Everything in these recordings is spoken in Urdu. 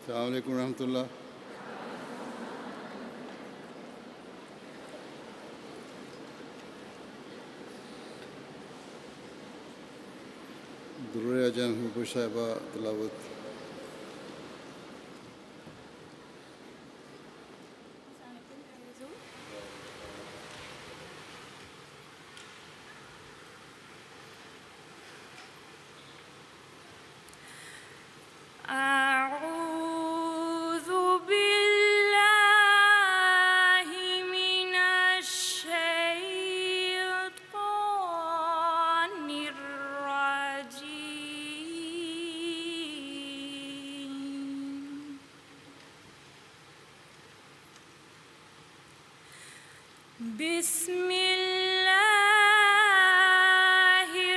السلام علیکم ورحمۃ اللہ. درود اعظم حبیب صاحبہ تلاوت. أعوذ بالله من الشيطان الرجيم. بسم الله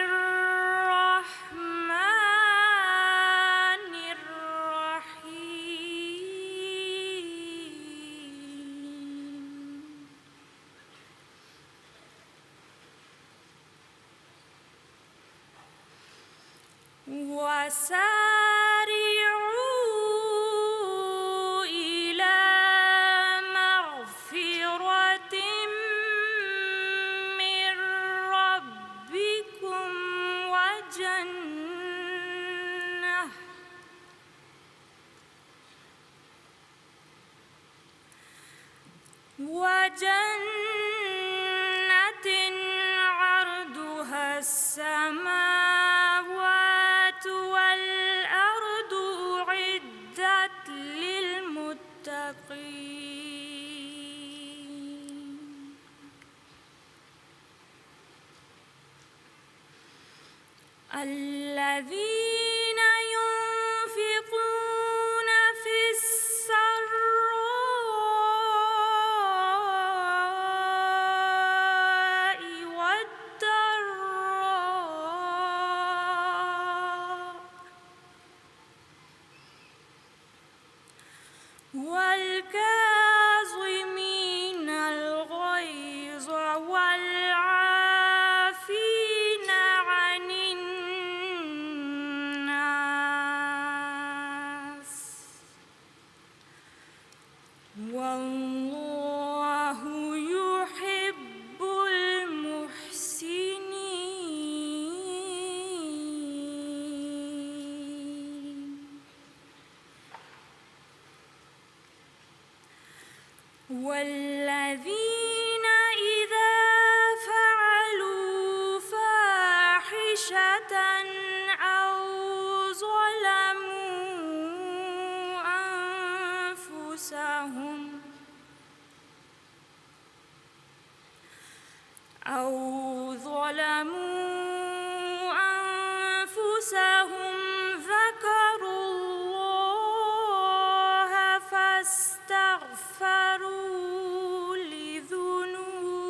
الرحمن الرحيم. وسارعوا إلى مغفرة من ربكم وجنة عرضها السماوات والأرض أعدت للمتقين. الذين ينفقون في السراء والضراء والكاظمين الغيظ والعافين عن الناس والله يحب المحسنين. والذين إذا فعلوا فاحشة أو ظلموا أنفسهم ذكروا الله فاستغفروا لذنوبهم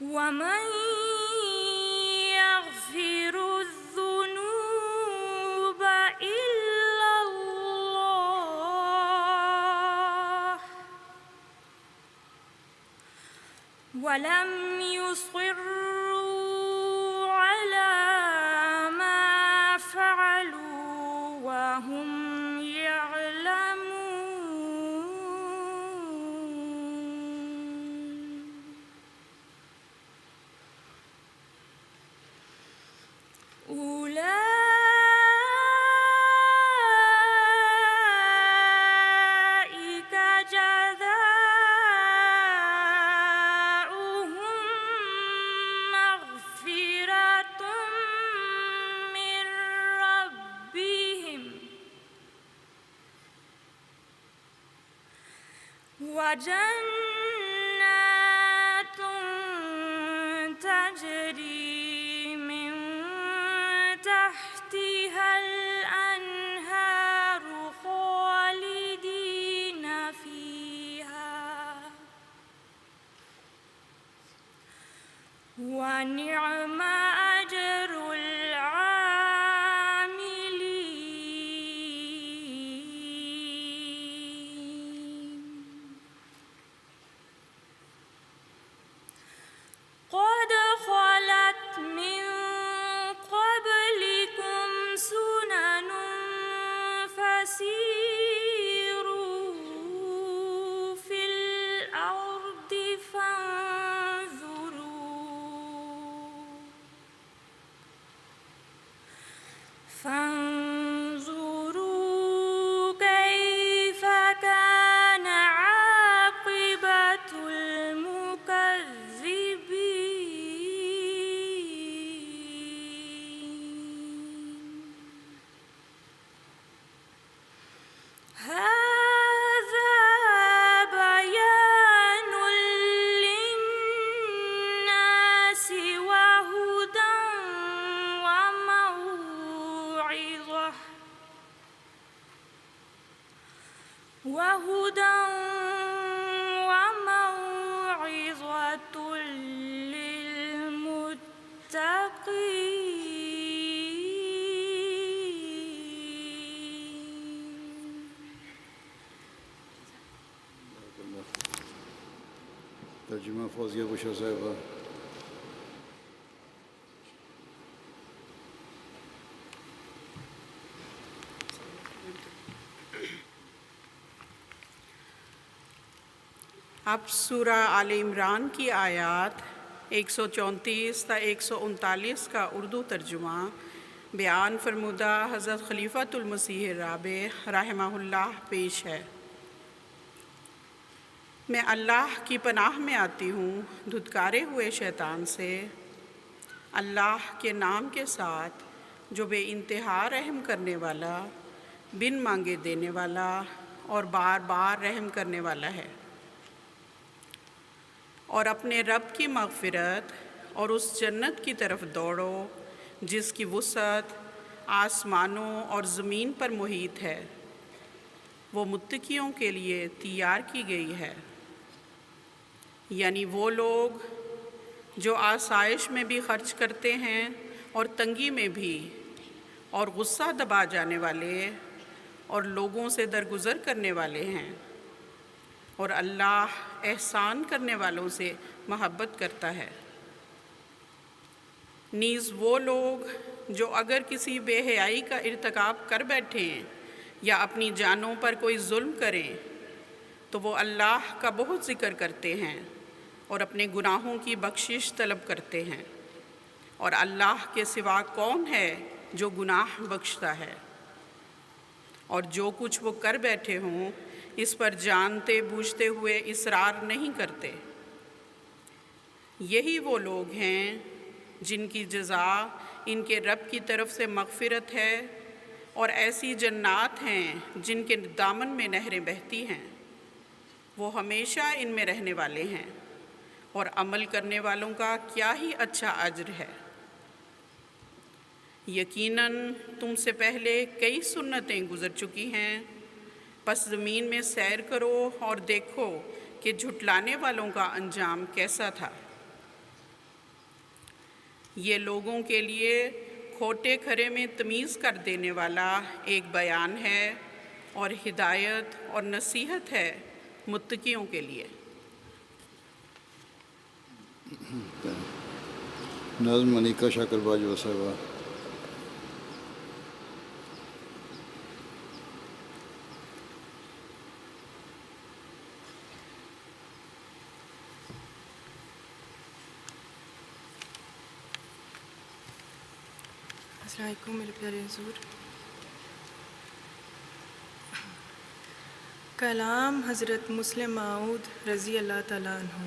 ومن يغفر الذنوب إلا الله ولم يصروا على ما فعلوا وهم يعلمون. أولئك جزاؤهم مغفرة من ربهم وجنات تجري من تحتها الأنهار خالدين فيها ونعم أجر العاملين. قد خلت من قبل فانظروا كيف كان عاقبة المكذبين هذا بيان للناس وهدى وموعظة للمتقين. ترجمہ فوزیہ بشرا صاحبہ. اب سورہ آل عمران کی آیات 134 تا 139 کا اردو ترجمہ بیان فرمودہ حضرت خلیفۃ المسیح الرابع رحمہ اللہ پیش ہے۔ میں اللہ کی پناہ میں آتی ہوں دھتکارے ہوئے شیطان سے، اللہ کے نام کے ساتھ جو بے انتہا رحم کرنے والا، بن مانگے دینے والا اور بار بار رحم کرنے والا ہے۔ اور اپنے رب کی مغفرت اور اس جنت کی طرف دوڑو جس کی وسعت آسمانوں اور زمین پر محیط ہے، وہ متقیوں کے لیے تیار کی گئی ہے۔ یعنی وہ لوگ جو آسائش میں بھی خرچ کرتے ہیں اور تنگی میں بھی، اور غصہ دبا جانے والے اور لوگوں سے درگزر کرنے والے ہیں، اور اللہ احسان کرنے والوں سے محبت کرتا ہے۔ نیز وہ لوگ جو اگر کسی بے حیائی کا ارتکاب کر بیٹھیں یا اپنی جانوں پر کوئی ظلم کریں تو وہ اللہ کا بہت ذکر کرتے ہیں اور اپنے گناہوں کی بخشش طلب کرتے ہیں، اور اللہ کے سوا کون ہے جو گناہ بخشتا ہے؟ اور جو کچھ وہ کر بیٹھے ہوں اس پر جانتے بوجھتے ہوئے اصرار نہیں کرتے۔ یہی وہ لوگ ہیں جن کی جزا ان کے رب کی طرف سے مغفرت ہے، اور ایسی جنات ہیں جن کے دامن میں نہریں بہتی ہیں، وہ ہمیشہ ان میں رہنے والے ہیں، اور عمل کرنے والوں کا کیا ہی اچھا اجر ہے۔ یقیناً تم سے پہلے کئی سنتیں گزر چکی ہیں، پس زمین میں سیر کرو اور دیکھو کہ جھٹلانے والوں کا انجام کیسا تھا۔ یہ لوگوں کے لیے کھوٹے کھرے میں تمیز کر دینے والا ایک بیان ہے اور ہدایت اور نصیحت ہے متقیوں کے لیے۔ نظم منیکا شاکر باجوہ صاحبہ. السلام علیکم میرے پیارے حضور۔ کلام حضرت مسلم موعود رضی اللہ تعالیٰ عنہ۔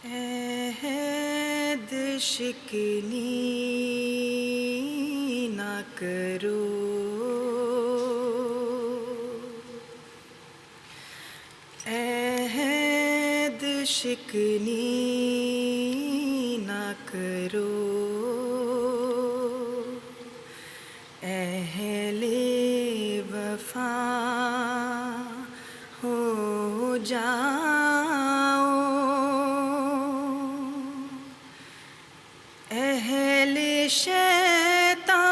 عہد شکنی نہ کرو، عہد شکنی نہ کرو، اہل وفا ہو جاؤ، اہل شیطان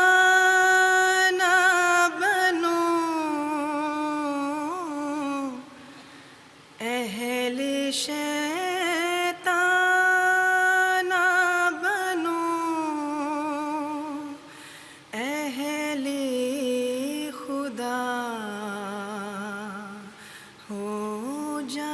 بنو، اہل شیطان بنو، اہل خدا ہو جاؤ۔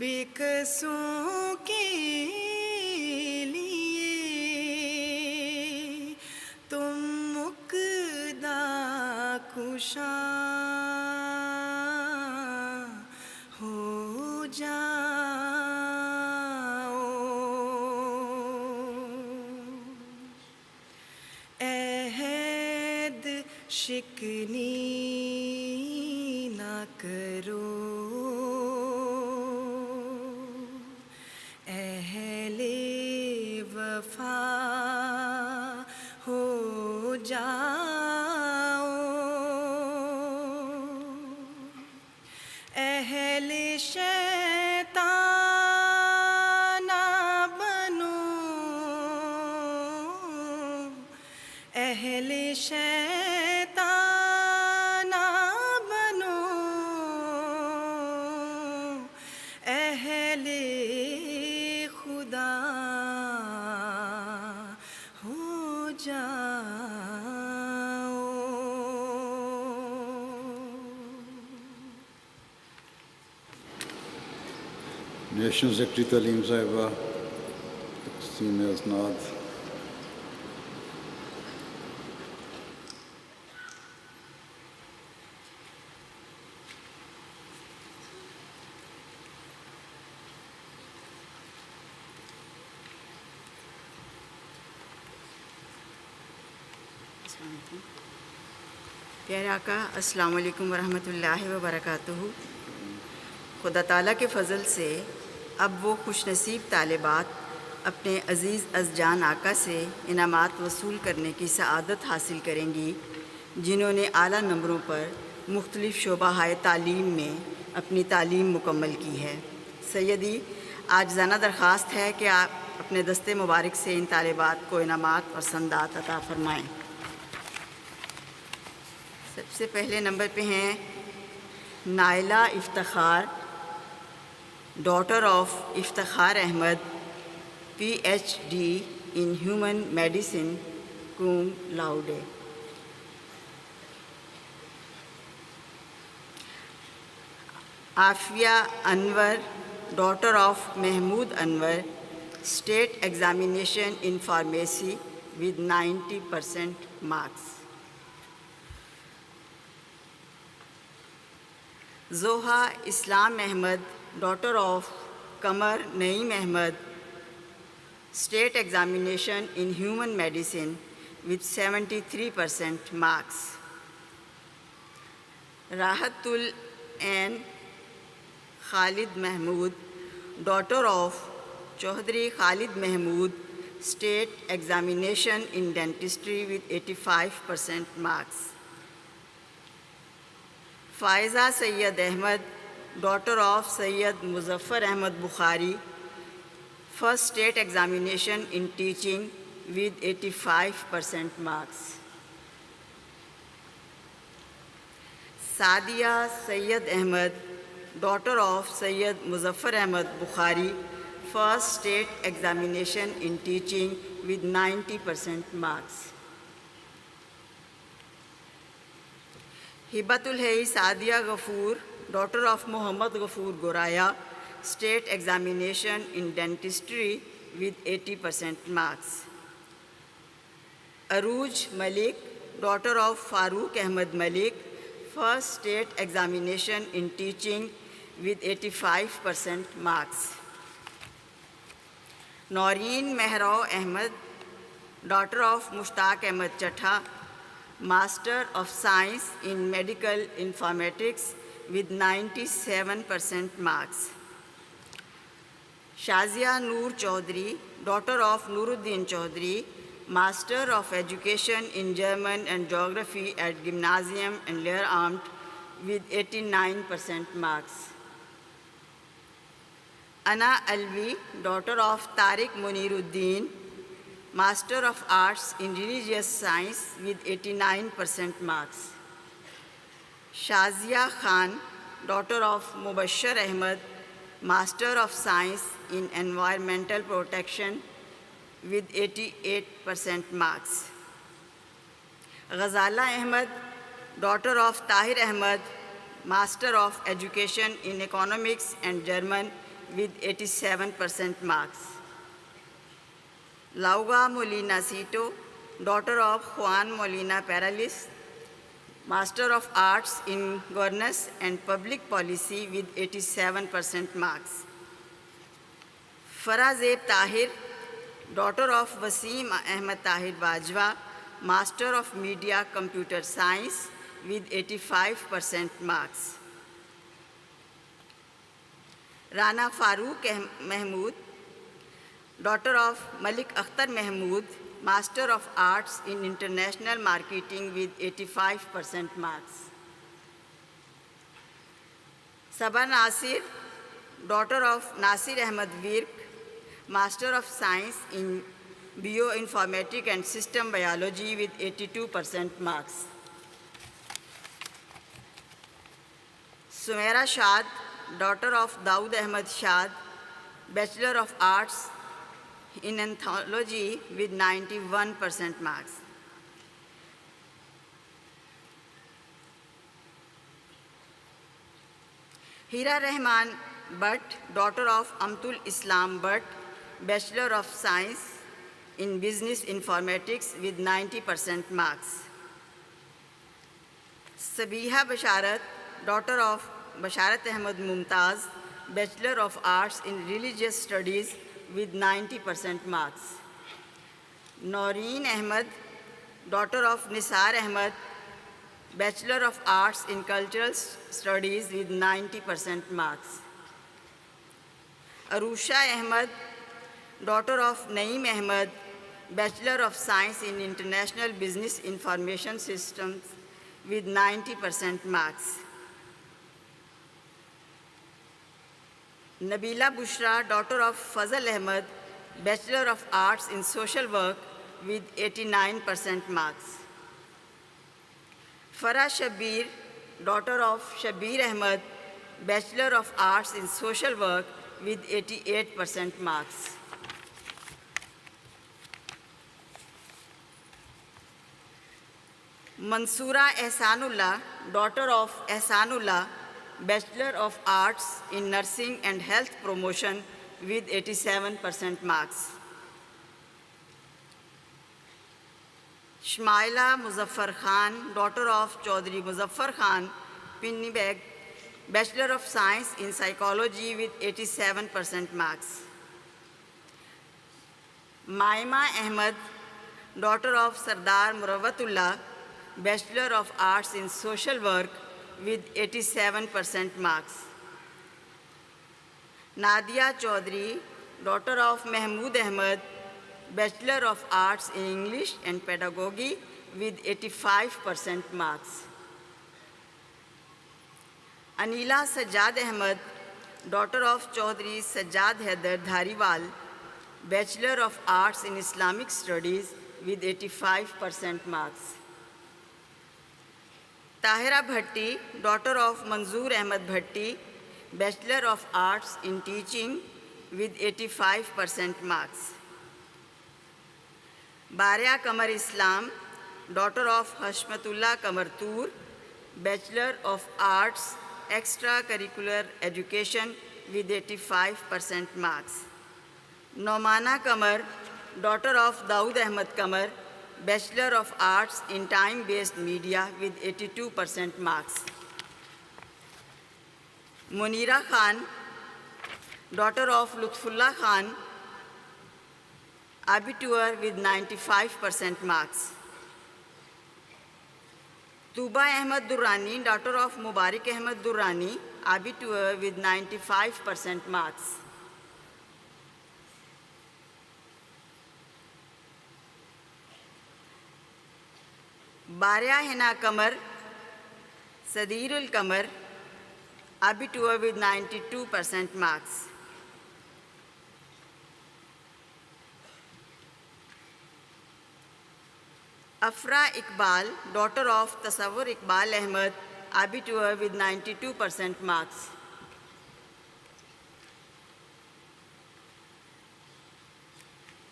بےکسوں کے لیے تم مقدا کشاں ہو جاؤ، عہد شکنی نہ کرو، اہل وفا ہو جاؤ، اہل شیطان نہ بنو، اہل شیطان نہ بنو، اہل خدا ہو جاؤ۔ نیشنل سیکرٹری تعلیم صاحبہ، تقسیم اسناد۔ پیارے آقا، السلام علیکم ورحمۃ اللہ وبرکاتہ۔ خدا تعالیٰ کے فضل سے اب وہ خوش نصیب طالبات اپنے عزیز از جان آقا سے انعامات وصول کرنے کی سعادت حاصل کریں گی، جنہوں نے اعلیٰ نمبروں پر مختلف شعبہ تعلیم میں اپنی تعلیم مکمل کی ہے۔ سیدی، عاجزانہ درخواست ہے کہ آپ اپنے دستے مبارک سے ان طالبات کو انعامات اور سندات عطا فرمائیں۔ سب سے پہلے نمبر پہ ہیں Naila Iftikhar, daughter of Iftikhar Ahmed, P H D in human medicine, cum laude. Afia Anwar, daughter of Mahmood Anwar, state examination in pharmacy with 90% marks۔ Zoha Islam Ahmed, daughter of Qamar Naeem Ahmed, state examination in human medicine with 73% marks۔ Rahatulain Khalid Mahmood, daughter of Chaudhry Khalid Mahmood, state examination in dentistry with 85% marks۔ Faiza Syed Ahmed, daughter of Syed Muzaffar Ahmed Bukhari, first state examination in teaching with 85% marks۔ Sadia Syed Ahmed, daughter of Syed Muzaffar Ahmed Bukhari, first state examination in teaching with 90% marks۔ Hibatulhai Sadia Ghafoor, daughter of Muhammad Ghafoor Goraya, state examination in dentistry with 80% marks۔ Urooj Malik, daughter of Farooq Ahmed Malik, first state examination in teaching with 85% marks۔ Noreen Mehru Ahmed, daughter of Mushtaq Ahmed Chattha, master of science in medical informatics with 97% marks۔ Shazia Noor Chaudhry, daughter of Nooruddin Chaudhry, master of education in German and جغرافی ایٹ گمنازیم اینڈ لیئر آرمڈ with 89% marks۔ Anna Alvi, daughter of Tariq Muniruddin, master of arts in religious science with 89% marks۔ Shazia Khan, daughter of Mubashir Ahmed, master of science in environmental protection with 88% marks۔ Ghazala Ahmed, daughter of Tahir Ahmed, master of education in economics and German with 87% marks. Lauga Molina Sito, daughter of Juan Molina Paralis, Master of Arts in Governance and Public Policy with 87% marks. Farah Zeb Tahir, daughter of Wasim Ahmed Tahir Bajwa, Master of Media Computer Science with 85% marks. Rana Farooq Mahmood, daughter of Malik Akhtar Mahmood, Master of Arts in International Marketing with 85% marks. Sabah Nasir, daughter of Nasir Ahmed Virk, Master of Science in Bioinformatics and System Biology with 82% marks. Sumaira Shad, daughter of Daud Ahmed Shad, Bachelor of Arts in Anthropology with 91% marks. Hira Rahman Bhatt, daughter of Amtul Islam Bhatt, Bachelor of Science in Business Informatics with 90% marks. Sabiha Basharat, daughter of Basharat Ahmed Mumtaz, Bachelor of Arts in Religious Studies with 90% marks. Noreen Ahmed, daughter of Nisar Ahmed, Bachelor of Arts in Cultural Studies with 90% marks. Arusha Ahmed, daughter of Naeem Ahmed, Bachelor of Science in International Business Information Systems with 90% marks. Nabila Bushra, daughter of Fazal Ahmed, Bachelor of Arts in Social Work with 89% marks. Farah Shabir, daughter of Shabir Ahmed, Bachelor of Arts in Social Work with 88% marks. Mansoora Ehsanullah, daughter of Ehsanullah, Bachelor of Arts in Nursing and Health Promotion with 87% marks. Shmaila Muzaffar Khan, daughter of Chaudhry Muzaffar Khan, Pinni Beg, Bachelor of Science in Psychology with 87% marks. Maima Ahmed, daughter of Sardar Murawatullah, Bachelor of Arts in Social Work with 87% marks. Nadia Chaudhry, daughter of Mahmood Ahmed, Bachelor of Arts in English and Pedagogy with 85% marks. Anila Sajjad Ahmed, daughter of Chaudhry Sajjad Haider Dhariwal, Bachelor of Arts in Islamic Studies with 85% marks. Tahira Bhatti, daughter of Manzoor Ahmed Bhatti, Bachelor of Arts in Teaching with 85% marks. Baria Kamar Islam, daughter of Hashmatullah Kamartur, Bachelor of Arts, Extracurricular Education with 85% marks. Nomana Kamar, daughter of Daud Ahmed Kamar, Bachelor of Arts in Time-Based Media with 82% marks. Munira Khan, daughter of Lutfullah Khan, Abitur with 95% marks. Tuba Ahmed Durrani, daughter of Mubarak Ahmed Durrani, Abitur with 95% marks. Baria Hina Kamar, Sadirul Kamar, Abitur with 92% marks. Afra Iqbal, daughter of Tasawwur Iqbal Ahmed, Abitur with 92% marks.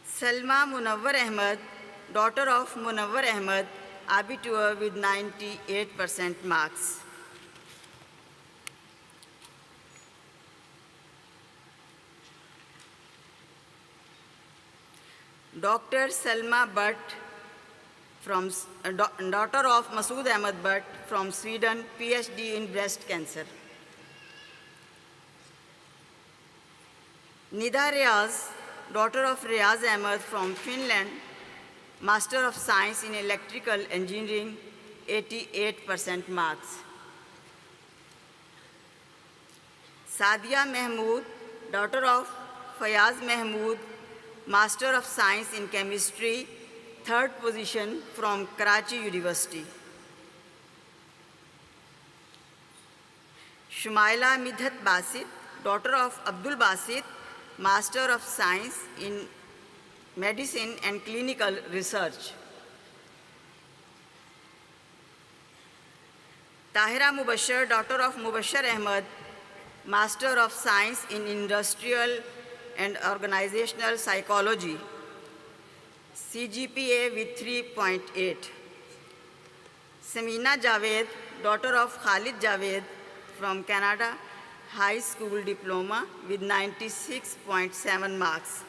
Salma Munawwar Ahmed, daughter of Munawwar Ahmed, Abitur with 98% marks. Dr. Salma Butt, daughter of Masood Ahmed Butt from Sweden, PhD in breast cancer. Nida Riaz, daughter of Riaz Ahmed from Finland, Master of Science in Electrical Engineering, 88% marks. Sadia Mahmood, daughter of Fayaz Mahmood, Master of Science in Chemistry, 3rd position from Karachi University. Shumaila Midhat Basit, daughter of Abdul Basit, Master of Science in Medicine and Clinical Research. Tahira Mubashir, daughter of Mubashir Ahmed, Master of Science in Industrial and Organizational Psychology, CGPA with 3.8. Samina Javed, daughter of Khalid Javed from Canada, High School Diploma with 96.7 marks.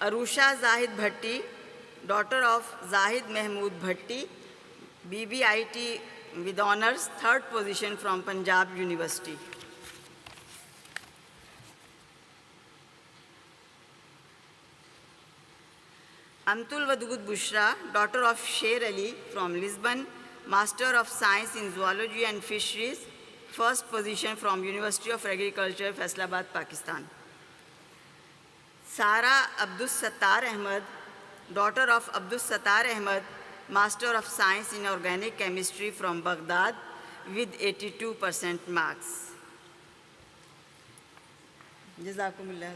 Arusha Zahid Bhatti, daughter of Zahid Mahmood Bhatti, BBIT with honors, 3rd position from Punjab University. Amtul Wadud Bushra, daughter of Sher Ali from Lisbon, Master of Science in Zoology and Fisheries, 1st position from University of Agriculture, Faisalabad, Pakistan. Sara Abdus Sattar Ahmed, daughter of Abdus Sattar Ahmed, Master of Science in Organic Chemistry from Baghdad with 82% marks. Jazakumullah.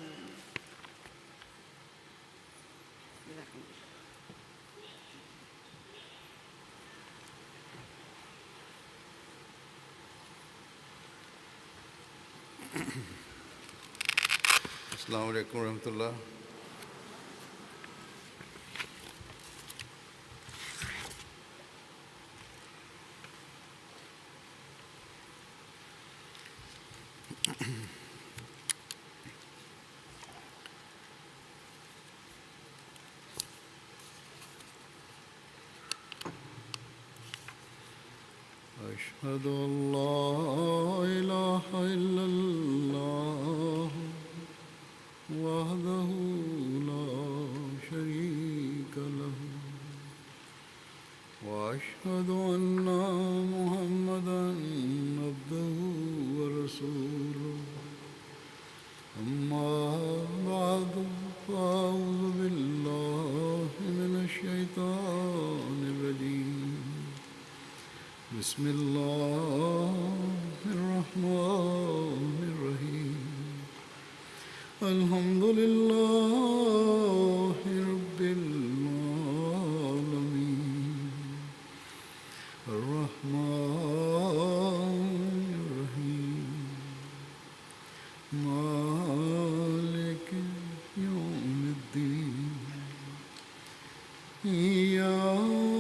السلام علیکم ورحمۃ اللہ. أشهد أن لا إله إلا الله وحده لا شريك له وأشهد أن محمدًا عبده ورسوله أما بعد فأعوذ بالله من الشيطان الرجيم بسم الله الرحمن الرحيم الحمد لله رب العالمين الرحمن الرحيم مالك يوم الدين إياك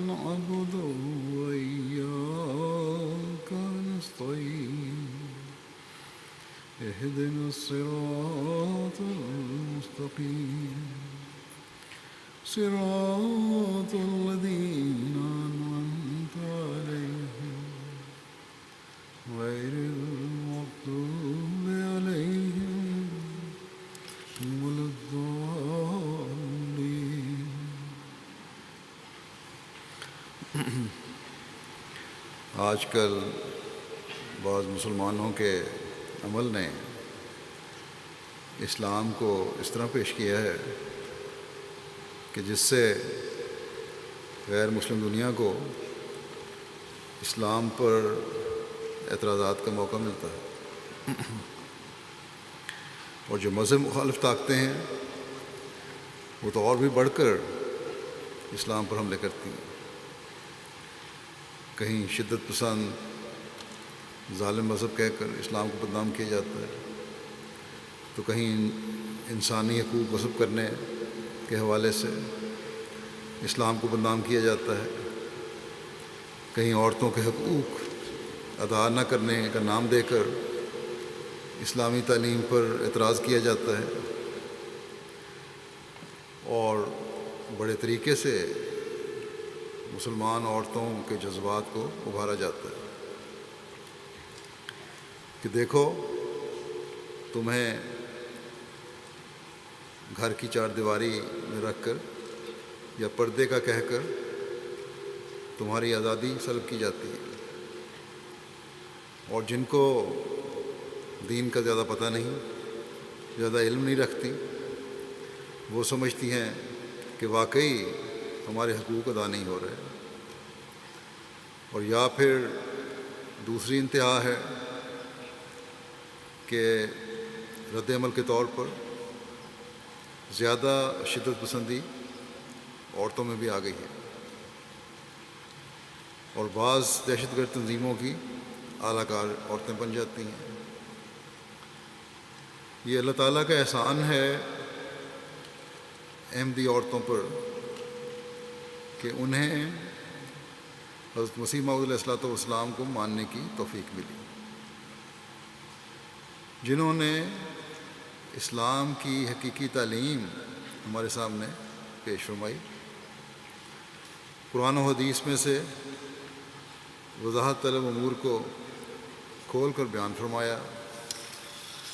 نعبد وإياك نستعين اهدنا الصراط المستقيم صراط الذين أنعمت عليهم غير المغضوب عليهم ولا الضالين. آج کل بعض مسلمانوں کے عمل نے اسلام کو اس طرح پیش کیا ہے کہ جس سے غیر مسلم دنیا کو اسلام پر اعتراضات کا موقع ملتا ہے، اور جو مذہب مخالف طاقتیں ہیں وہ تو اور بھی بڑھ کر اسلام پر حملے کرتی ہیں. کہیں شدت پسند ظالم مذہب کہہ کر اسلام کو بدنام کیا جاتا ہے، تو کہیں انسانی حقوق غصب کرنے کے حوالے سے اسلام کو بدنام کیا جاتا ہے، کہیں عورتوں کے حقوق ادا نہ کرنے کا نام دے کر اسلامی تعلیم پر اعتراض کیا جاتا ہے، اور بڑے طریقے سے مسلمان عورتوں کے جذبات کو ابھارا جاتا ہے کہ دیکھو تمہیں گھر کی چار دیواری میں رکھ کر یا پردے کا کہہ کر تمہاری آزادی سلب کی جاتی ہے، اور جن کو دین کا زیادہ پتہ نہیں، زیادہ علم نہیں رکھتی، وہ سمجھتی ہیں کہ واقعی ہمارے حقوق ادا نہیں ہو رہے، اور یا پھر دوسری انتہا ہے کہ رد عمل کے طور پر زیادہ شدت پسندی عورتوں میں بھی آ گئی ہے، اور بعض دہشت گرد تنظیموں کی اعلیٰ کار عورتیں بن جاتی ہیں۔ یہ اللہ تعالیٰ کا احسان ہے احمدی عورتوں پر کہ انہیں حضرت مسیح موعود علیہ الصلوۃ والسلام کو ماننے کی توفیق ملی، جنہوں نے اسلام کی حقیقی تعلیم ہمارے سامنے پیش فرمائی، قرآن و حدیث میں سے وضاحت طلب امور کو کھول کر بیان فرمایا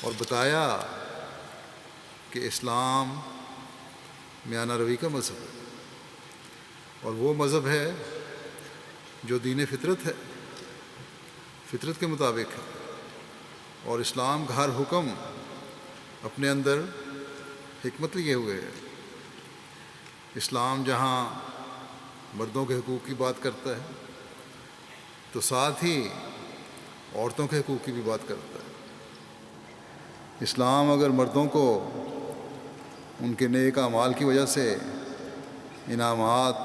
اور بتایا کہ اسلام میانہ روی کا مذہب ہے، اور وہ مذہب ہے جو دین فطرت ہے، فطرت کے مطابق ہے، اور اسلام کا ہر حکم اپنے اندر حکمت لیے ہوئے ہے۔ اسلام جہاں مردوں کے حقوق کی بات کرتا ہے تو ساتھ ہی عورتوں کے حقوق کی بھی بات کرتا ہے۔ اسلام اگر مردوں کو ان کے نیک اعمال کی وجہ سے انعامات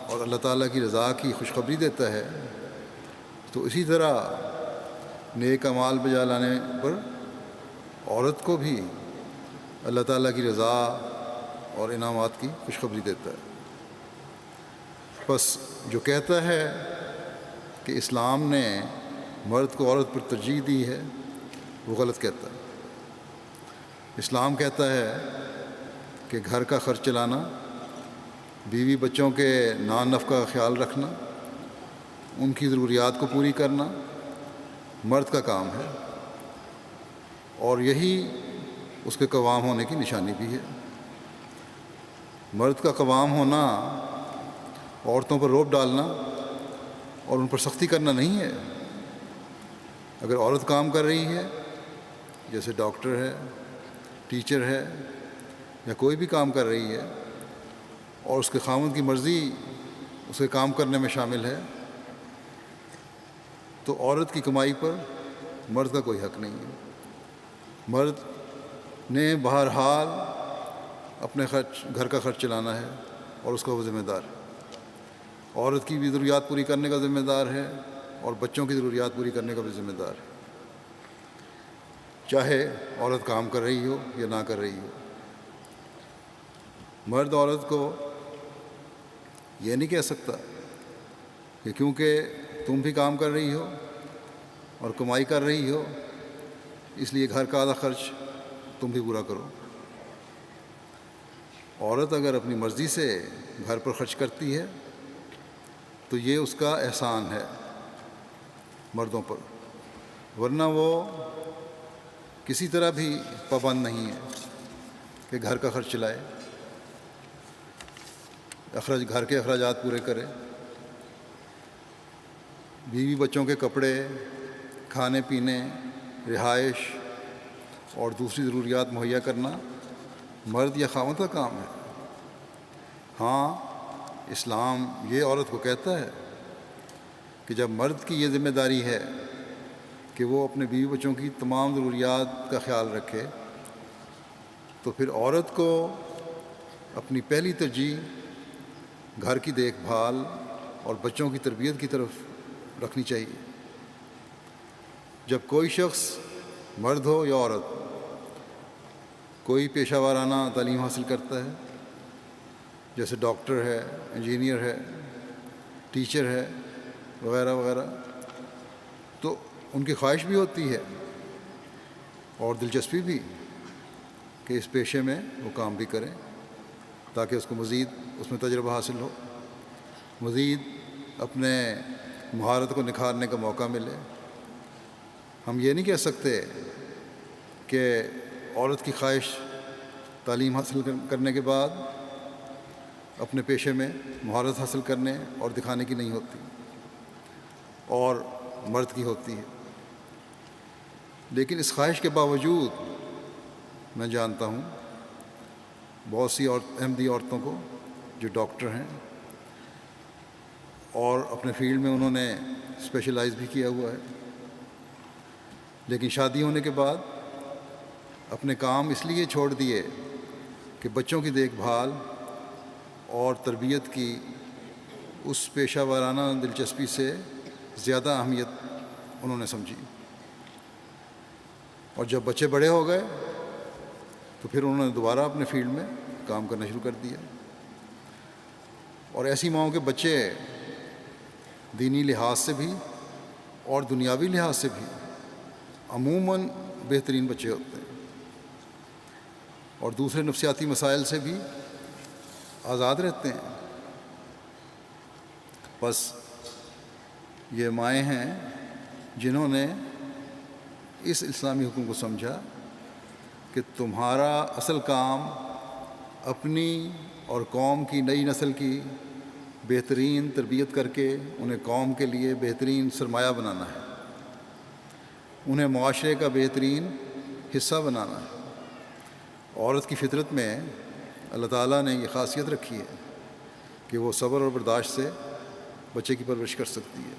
اور اللہ تعالیٰ کی رضا کی خوشخبری دیتا ہے، تو اسی طرح نیک اعمال بجا لانے پر عورت کو بھی اللہ تعالیٰ کی رضا اور انعامات کی خوشخبری دیتا ہے۔ بس جو کہتا ہے کہ اسلام نے مرد کو عورت پر ترجیح دی ہے، وہ غلط کہتا ہے۔ اسلام کہتا ہے کہ گھر کا خرچ چلانا، بیوی بچوں کے نان نفقہ کا خیال رکھنا، ان کی ضروریات کو پوری کرنا مرد کا کام ہے، اور یہی اس کے قوام ہونے کی نشانی بھی ہے۔ مرد کا قوام ہونا عورتوں پر روب ڈالنا اور ان پر سختی کرنا نہیں ہے۔ اگر عورت کام کر رہی ہے، جیسے ڈاکٹر ہے، ٹیچر ہے، یا کوئی بھی کام کر رہی ہے، اور اس کے خاوند کی مرضی اس کے کام کرنے میں شامل ہے، تو عورت کی کمائی پر مرد کا کوئی حق نہیں ہے۔ مرد نے بہرحال اپنے گھر کا خرچ چلانا ہے، اور اس کا وہ ذمہ دار ہے۔ عورت کی بھی ضروریات پوری کرنے کا ذمہ دار ہے، اور بچوں کی ضروریات پوری کرنے کا بھی ذمہ دار ہے، چاہے عورت کام کر رہی ہو یا نہ کر رہی ہو۔ مرد عورت کو یہ نہیں کہہ سکتا کہ کیونکہ تم بھی کام کر رہی ہو اور کمائی کر رہی ہو، اس لیے گھر کا آدھا خرچ تم بھی پورا کرو۔ عورت اگر اپنی مرضی سے گھر پر خرچ کرتی ہے تو یہ اس کا احسان ہے مردوں پر، ورنہ وہ کسی طرح بھی پابند نہیں ہے کہ گھر کا خرچ چلائے، گھر کے اخراجات پورے کرے۔ بیوی بچوں کے کپڑے، کھانے پینے، رہائش اور دوسری ضروریات مہیا کرنا مرد یا خاوند کا کام ہے۔ ہاں، اسلام یہ عورت کو کہتا ہے کہ جب مرد کی یہ ذمہ داری ہے کہ وہ اپنے بیوی بچوں کی تمام ضروریات کا خیال رکھے، تو پھر عورت کو اپنی پہلی ترجیح گھر کی دیکھ بھال اور بچوں کی تربیت کی طرف رکھنی چاہیے۔ جب کوئی شخص، مرد ہو یا عورت، کوئی پیشہ وارانہ تعلیم حاصل کرتا ہے، جیسے ڈاکٹر ہے، انجینئر ہے، ٹیچر ہے، وغیرہ وغیرہ، تو ان کی خواہش بھی ہوتی ہے اور دلچسپی بھی کہ اس پیشے میں وہ کام بھی کریں، تاکہ اس کو مزید اس میں تجربہ حاصل ہو، مزید اپنے مہارت کو نکھارنے کا موقع ملے۔ ہم یہ نہیں کہہ سکتے کہ عورت کی خواہش تعلیم حاصل کرنے کے بعد اپنے پیشے میں مہارت حاصل کرنے اور دکھانے کی نہیں ہوتی، اور مرد کی ہوتی ہے۔ لیکن اس خواہش کے باوجود میں جانتا ہوں بہت سی احمدی عورتوں کو جو ڈاکٹر ہیں اور اپنے فیلڈ میں انہوں نے اسپیشلائز بھی کیا ہوا ہے، لیکن شادی ہونے کے بعد اپنے کام اس لیے چھوڑ دیے کہ بچوں کی دیکھ بھال اور تربیت کی اس پیشہ ورانہ دلچسپی سے زیادہ اہمیت انہوں نے سمجھی، اور جب بچے بڑے ہو گئے تو پھر انہوں نے دوبارہ اپنے فیلڈ میں کام کرنا شروع کر دیا۔ اور ایسی ماؤں کے بچے دینی لحاظ سے بھی اور دنیاوی لحاظ سے بھی عموماً بہترین بچے ہوتے ہیں، اور دوسرے نفسیاتی مسائل سے بھی آزاد رہتے ہیں۔ بس یہ مائیں ہیں جنہوں نے اس اسلامی حکم کو سمجھا کہ تمہارا اصل کام اپنی اور قوم کی نئی نسل کی بہترین تربیت کر کے انہیں قوم کے لیے بہترین سرمایہ بنانا ہے، انہیں معاشرے کا بہترین حصہ بنانا ہے۔ عورت کی فطرت میں اللہ تعالیٰ نے یہ خاصیت رکھی ہے کہ وہ صبر اور برداشت سے بچے کی پرورش کر سکتی ہے۔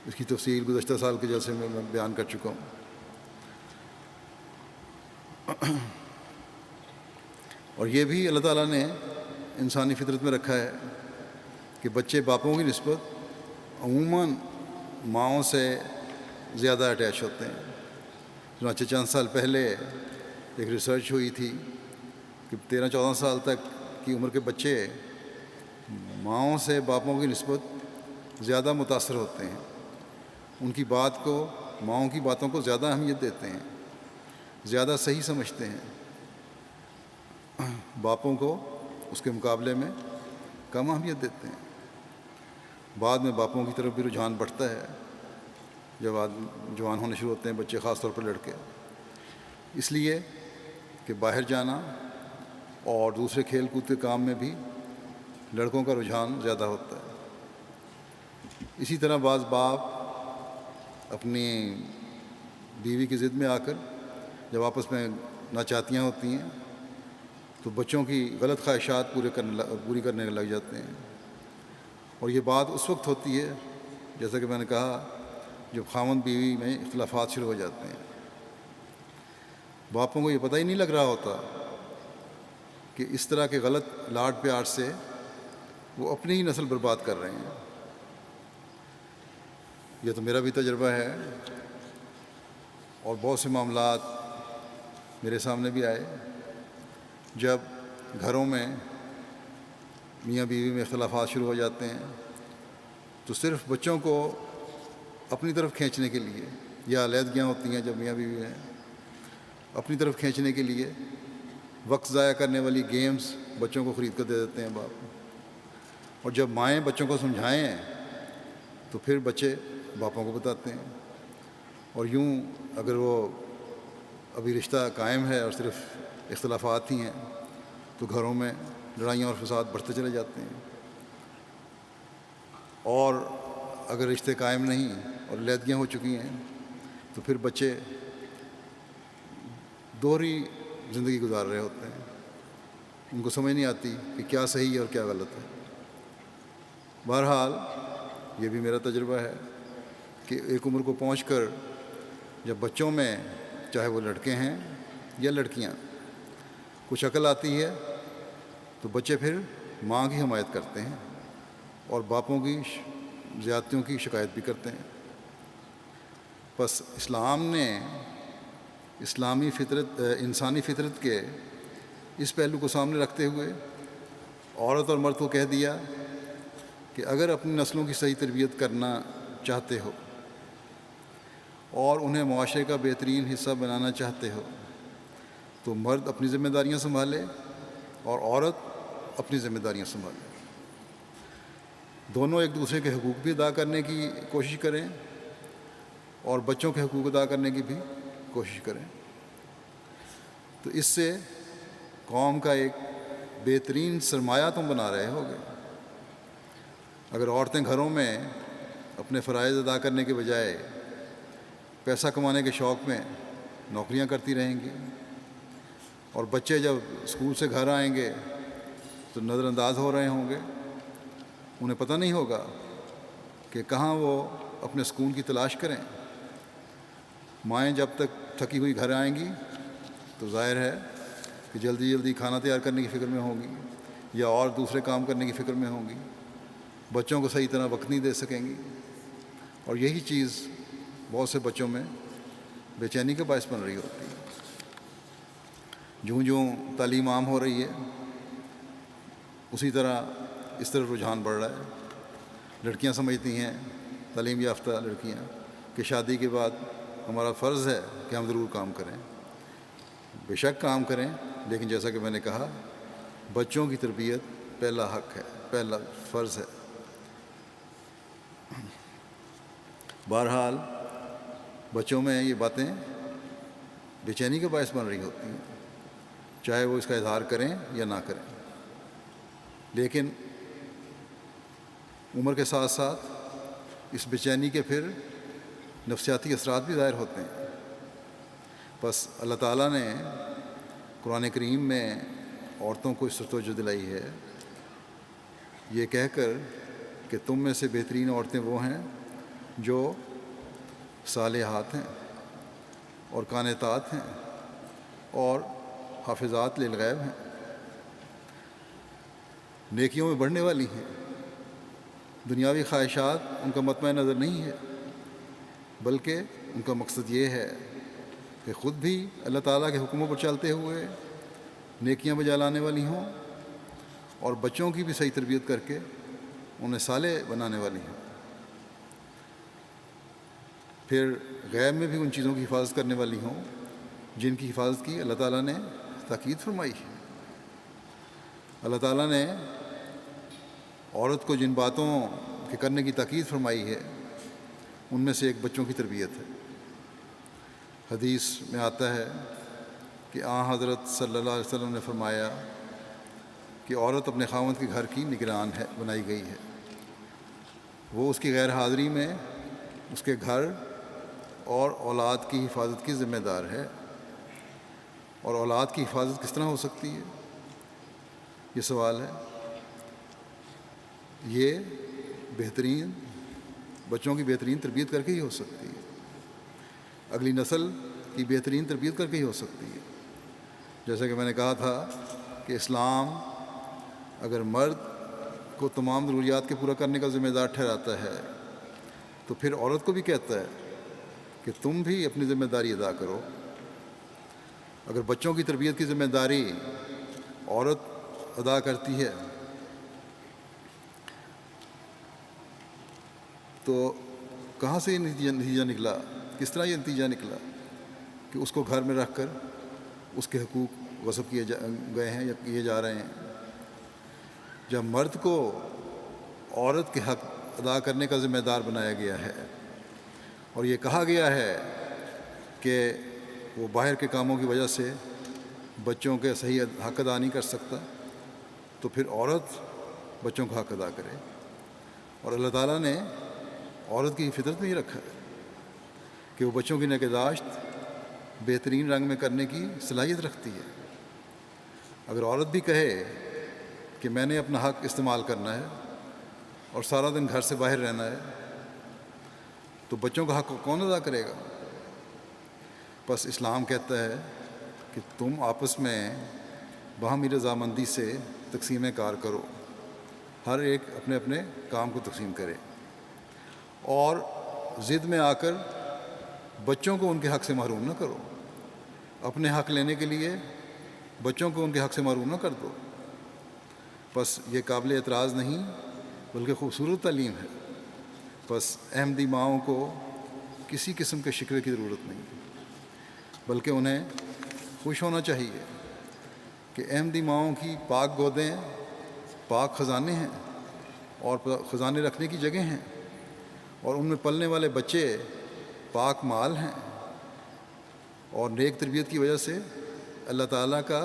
اس کی تفصیل گزشتہ سال کے جلسے میں بیان کر چکا ہوں۔ اور یہ بھی اللہ تعالیٰ نے انسانی فطرت میں رکھا ہے کہ بچے باپوں کی نسبت عموماً ماؤں سے زیادہ اٹیچ ہوتے ہیں۔ چنانچہ چند سال پہلے ایک ریسرچ ہوئی تھی کہ 13-14 سال تک کی عمر کے بچے ماؤں سے باپوں کی نسبت زیادہ متاثر ہوتے ہیں، ان کی بات کو، ماؤں کی باتوں کو زیادہ اہمیت دیتے ہیں، زیادہ صحیح سمجھتے ہیں، باپوں کو اس کے مقابلے میں کم اہمیت دیتے ہیں۔ بعد میں باپوں کی طرف بھی رجحان بڑھتا ہے جب جوان ہونے شروع ہوتے ہیں بچے، خاص طور پر لڑکے، اس لیے کہ باہر جانا اور دوسرے کھیل کود کے کام میں بھی لڑکوں کا رجحان زیادہ ہوتا ہے۔ اسی طرح بعض باپ اپنی بیوی کی ضد میں آ کر جب آپس میں ناچاتیاں ہوتی ہیں تو بچوں کی غلط خواہشات پوری کرنے لگ جاتے ہیں، اور یہ بات اس وقت ہوتی ہے جیسا کہ میں نے کہا جب خاوند بیوی میں اختلافات شروع ہو جاتے ہیں۔ باپوں کو یہ پتہ ہی نہیں لگ رہا ہوتا کہ اس طرح کے غلط لاڈ پیار سے وہ اپنی ہی نسل برباد کر رہے ہیں۔ یہ تو میرا بھی تجربہ ہے، اور بہت سے معاملات میرے سامنے بھی آئے جب گھروں میں میاں بیوی میں اختلافات شروع ہو جاتے ہیں تو صرف بچوں کو اپنی طرف کھینچنے کے لیے، یا علیحدگیاں ہوتی ہیں جب میاں بیوی ہیں، اپنی طرف کھینچنے کے لیے وقت ضائع کرنے والی گیمز بچوں کو خرید کر دے دیتے ہیں باپ، اور جب مائیں بچوں کو سمجھائیں تو پھر بچے باپوں کو بتاتے ہیں، اور یوں اگر وہ ابھی رشتہ قائم ہے اور صرف اختلافات ہی ہیں تو گھروں میں لڑائیاں اور فساد بڑھتے چلے جاتے ہیں، اور اگر رشتے قائم نہیں اور علیحدگیاں ہو چکی ہیں تو پھر بچے دوہری زندگی گزار رہے ہوتے ہیں، ان کو سمجھ نہیں آتی کہ کیا صحیح ہے اور کیا غلط ہے۔ بہرحال یہ بھی میرا تجربہ ہے کہ ایک عمر کو پہنچ کر جب بچوں میں، چاہے وہ لڑکے ہیں یا لڑکیاں، کچھ عقل آتی ہے تو بچے پھر ماں کی حمایت کرتے ہیں اور باپوں کی زیادتیوں کی شکایت بھی کرتے ہیں۔ بس اسلام نے انسانی فطرت کے اس پہلو کو سامنے رکھتے ہوئے عورت اور مرد کو کہہ دیا کہ اگر اپنی نسلوں کی صحیح تربیت کرنا چاہتے ہو اور انہیں معاشرے کا بہترین حصہ بنانا چاہتے ہو تو مرد اپنی ذمہ داریاں سنبھالے اور عورت اپنی ذمہ داریاں سنبھالیں. دونوں ایک دوسرے کے حقوق بھی ادا کرنے کی کوشش کریں اور بچوں کے حقوق ادا کرنے کی بھی کوشش کریں. تو اس سے قوم کا ایک بہترین سرمایہ تم بنا رہے ہوگے. اگر عورتیں گھروں میں اپنے فرائض ادا کرنے کے بجائے پیسہ کمانے کے شوق میں نوکریاں کرتی رہیں گی اور بچے جب اسکول سے گھر آئیں گے تو نظر انداز ہو رہے ہوں گے، انہیں پتہ نہیں ہوگا کہ کہاں وہ اپنے سکون کی تلاش کریں. مائیں جب تک تھکی ہوئی گھر آئیں گی تو ظاہر ہے کہ جلدی جلدی کھانا تیار کرنے کی فکر میں ہوں گی یا اور دوسرے کام کرنے کی فکر میں ہوں گی. بچوں کو صحیح طرح وقت نہیں دے سکیں گی اور یہی چیز بہت سے بچوں میں بے چینی کا باعث بن رہی ہوتی ہے. جوں جوں تعلیم عام ہو رہی ہے اسی طرح اس طرح رجحان بڑھ رہا ہے. لڑکیاں سمجھتی ہیں، تعلیم یافتہ لڑکیاں، کہ شادی کے بعد ہمارا فرض ہے کہ ہم ضرور کام کریں. بے شک کام کریں، لیکن جیسا کہ میں نے کہا بچوں کی تربیت پہلا حق ہے، پہلا فرض ہے. بہرحال بچوں میں یہ باتیں بے چینی کا باعث بن رہی ہوتی ہیں، چاہے وہ اس کا اظہار کریں یا نہ کریں. لیکن عمر کے ساتھ ساتھ اس بے چینی کے پھر نفسیاتی اثرات بھی ظاہر ہوتے ہیں. بس اللہ تعالیٰ نے قرآن کریم میں عورتوں کو اس طرح توجہ دلائی ہے یہ کہہ کر کہ تم میں سے بہترین عورتیں وہ ہیں جو صالحات ہیں اور قانتات ہیں اور حافظات للغیب ہیں، نیکیوں میں بڑھنے والی ہیں. دنیاوی خواہشات ان کا مطمع نظر نہیں ہے، بلکہ ان کا مقصد یہ ہے کہ خود بھی اللہ تعالیٰ کے حکموں پر چلتے ہوئے نیکیاں بجا لانے والی ہوں اور بچوں کی بھی صحیح تربیت کر کے انہیں صالح بنانے والی ہوں. پھر غیب میں بھی ان چیزوں کی حفاظت کرنے والی ہوں جن کی حفاظت کی اللہ تعالیٰ نے تاکید فرمائی ہے. اللہ تعالیٰ نے عورت کو جن باتوں کے کرنے کی تاکید فرمائی ہے ان میں سے ایک بچوں کی تربیت ہے. حدیث میں آتا ہے کہ حضرت صلی اللہ علیہ وسلم نے فرمایا کہ عورت اپنے خاوند کے گھر کی نگران ہے، بنائی گئی ہے. وہ اس کی غیر حاضری میں اس کے گھر اور اولاد کی حفاظت کی ذمہ دار ہے. اور اولاد کی حفاظت کس طرح ہو سکتی ہے، یہ سوال ہے. یہ بچوں کی بہترین تربیت کر کے ہی ہو سکتی ہے، اگلی نسل کی بہترین تربیت کر کے ہی ہو سکتی ہے. جیسا کہ میں نے کہا تھا کہ اسلام اگر مرد کو تمام ضروریات کے پورا کرنے کا ذمہ دار ٹھہراتا ہے تو پھر عورت کو بھی کہتا ہے کہ تم بھی اپنی ذمہ داری ادا کرو. اگر بچوں کی تربیت کی ذمہ داری عورت ادا کرتی ہے تو کہاں سے یہ نتیجہ نکلا، کس طرح یہ نتیجہ نکلا کہ اس کو گھر میں رکھ کر اس کے حقوق غصب کیے گئے ہیں یا کیے جا رہے ہیں. جب مرد کو عورت کے حق ادا کرنے کا ذمہ دار بنایا گیا ہے اور یہ کہا گیا ہے کہ وہ باہر کے کاموں کی وجہ سے بچوں کے صحیح حق ادا نہیں کر سکتا، تو پھر عورت بچوں کا حق ادا کرے. اور اللہ تعالیٰ نے عورت کی فطرت میں ہی رکھا ہے کہ وہ بچوں کی نگہداشت بہترین رنگ میں کرنے کی صلاحیت رکھتی ہے. اگر عورت بھی کہے کہ میں نے اپنا حق استعمال کرنا ہے اور سارا دن گھر سے باہر رہنا ہے تو بچوں کا حق کون ادا کرے گا؟ بس اسلام کہتا ہے کہ تم آپس میں باہمی رضامندی سے تقسیم کار کرو، ہر ایک اپنے اپنے کام کو تقسیم کرے اور ضد میں آ کر بچوں کو ان کے حق سے محروم نہ کرو. اپنے حق لینے کے لیے بچوں کو ان کے حق سے محروم نہ کر دو. بس یہ قابل اعتراض نہیں بلکہ خوبصورت تعلیم ہے. بس احمدی ماؤں کو کسی قسم کے شکوے کی ضرورت نہیں، بلکہ انہیں خوش ہونا چاہیے کہ احمدی ماؤں کی پاک گودیں پاک خزانے ہیں اور خزانے رکھنے کی جگہ ہیں، اور ان میں پلنے والے بچے پاک مال ہیں، اور نیک تربیت کی وجہ سے اللہ تعالیٰ کا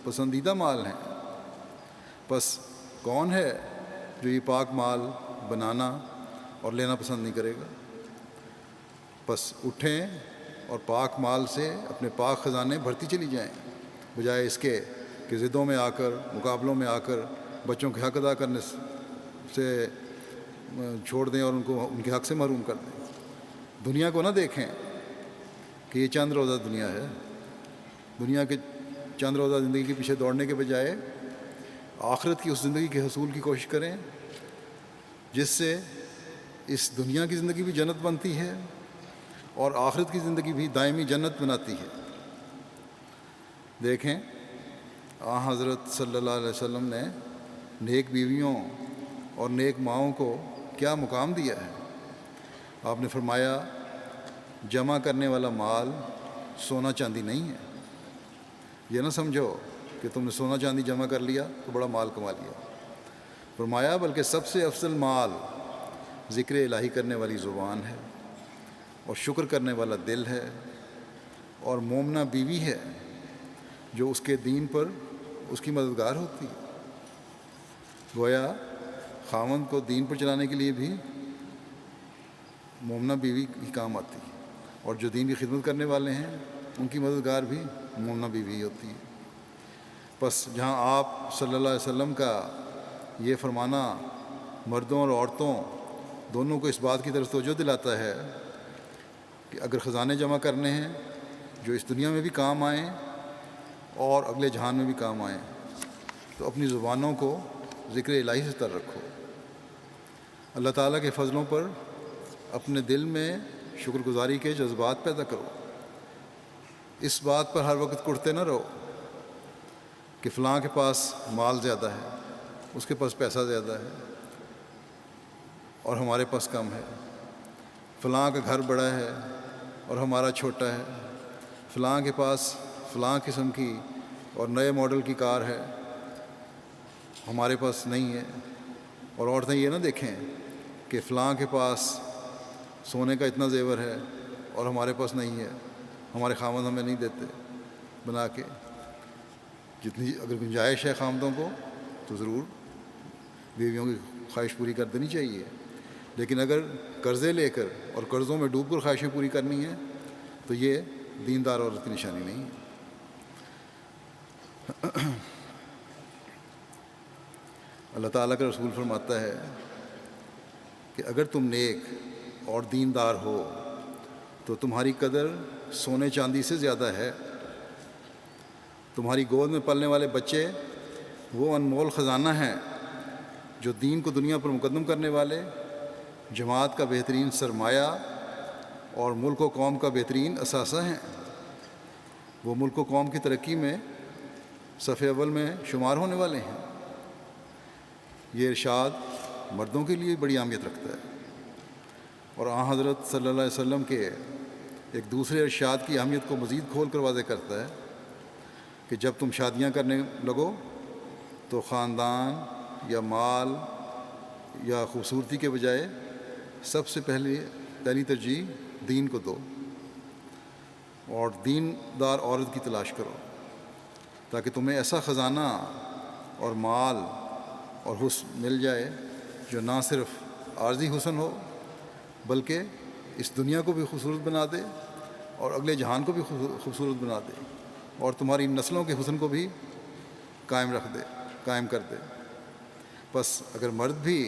پسندیدہ مال ہیں۔ پس کون ہے جو یہ پاک مال بنانا اور لینا پسند نہیں کرے گا؟ پس اٹھیں اور پاک مال سے اپنے پاک خزانے بھرتی چلی جائیں، بجائے اس کے کہ ضدوں میں آ کر، مقابلوں میں آ کر بچوں کے حق ادا کرنے سے چھوڑ دیں اور ان کے حق سے محروم کر دیں۔ دنیا کو نہ دیکھیں کہ یہ چند روزہ دنیا ہے، دنیا کے چند روزہ زندگی کے پیچھے دوڑنے کے بجائے آخرت کی اس زندگی کے حصول کی کوشش کریں جس سے اس دنیا کی زندگی بھی جنت بنتی ہے اور آخرت کی زندگی بھی دائمی جنت بناتی ہے۔ دیکھیں حضرت صلی اللہ علیہ وسلم نے نیک بیویوں اور نیک ماؤں کو کیا مقام دیا ہے۔ آپ نے فرمایا جمع کرنے والا مال سونا چاندی نہیں ہے۔ یہ نہ سمجھو کہ تم نے سونا چاندی جمع کر لیا تو بڑا مال کما لیا۔ فرمایا بلکہ سب سے افضل مال ذکر الہی کرنے والی زبان ہے اور شکر کرنے والا دل ہے اور مومنہ بیوی ہے جو اس کے دین پر اس کی مددگار ہوتی ہے۔ گویا خاوند کو دین پر چلانے کے لیے بھی مومنہ بیوی ہی کام آتی ہے، اور جو دین کی خدمت کرنے والے ہیں ان کی مددگار بھی مومنہ بیوی ہی ہوتی ہے۔ بس جہاں آپ صلی اللہ علیہ وسلم کا یہ فرمانا مردوں اور عورتوں دونوں کو اس بات کی طرف توجہ دلاتا ہے کہ اگر خزانے جمع کرنے ہیں جو اس دنیا میں بھی کام آئیں اور اگلے جہان میں بھی کام آئیں، تو اپنی زبانوں کو ذکر الہی سے تر رکھو۔ اللہ تعالیٰ کے فضلوں پر اپنے دل میں شکر گزاری کے جذبات پیدا کرو۔ اس بات پر ہر وقت کڑتے نہ رہو کہ فلاں کے پاس مال زیادہ ہے، اس کے پاس پیسہ زیادہ ہے اور ہمارے پاس کم ہے، فلاں کا گھر بڑا ہے اور ہمارا چھوٹا ہے، فلاں کے پاس فلاں قسم کی اور نئے ماڈل کی کار ہے، ہمارے پاس نہیں ہے۔ اور عورتیں یہ نہ دیکھیں کہ فلاں کے پاس سونے کا اتنا زیور ہے اور ہمارے پاس نہیں ہے، ہمارے خاوند ہمیں نہیں دیتے بنا کے۔ جتنی اگر گنجائش ہے خامدوں کو تو ضرور بیویوں کی خواہش پوری کر دینی چاہیے، لیکن اگر قرضے لے کر اور قرضوں میں ڈوب کر خواہشیں پوری کرنی ہیں تو یہ دیندار عورت کی نشانی نہیں ہے۔ اللہ تعالیٰ کا رسول فرماتا ہے کہ اگر تم نیک اور دیندار ہو تو تمہاری قدر سونے چاندی سے زیادہ ہے۔ تمہاری گود میں پلنے والے بچے وہ انمول خزانہ ہیں جو دین کو دنیا پر مقدم کرنے والے، جماعت کا بہترین سرمایہ اور ملک و قوم کا بہترین اثاثہ ہیں۔ وہ ملک و قوم کی ترقی میں صف اول میں شمار ہونے والے ہیں۔ یہ ارشاد مردوں کے لیے بڑی اہمیت رکھتا ہے، اور حضرت صلی اللہ علیہ وسلم کے ایک دوسرے ارشاد کی اہمیت کو مزید کھول کر واضح کرتا ہے کہ جب تم شادیاں کرنے لگو تو خاندان یا مال یا خوبصورتی کے بجائے سب سے پہلی ترجیح دین کو دو اور دیندار عورت کی تلاش کرو، تاکہ تمہیں ایسا خزانہ اور مال اور حسن مل جائے جو نہ صرف عارضی حسن ہو بلکہ اس دنیا کو بھی خوبصورت بنا دے اور اگلے جہان کو بھی خوبصورت بنا دے اور تمہاری نسلوں کے حسن کو بھی قائم کر دے۔ بس اگر مرد بھی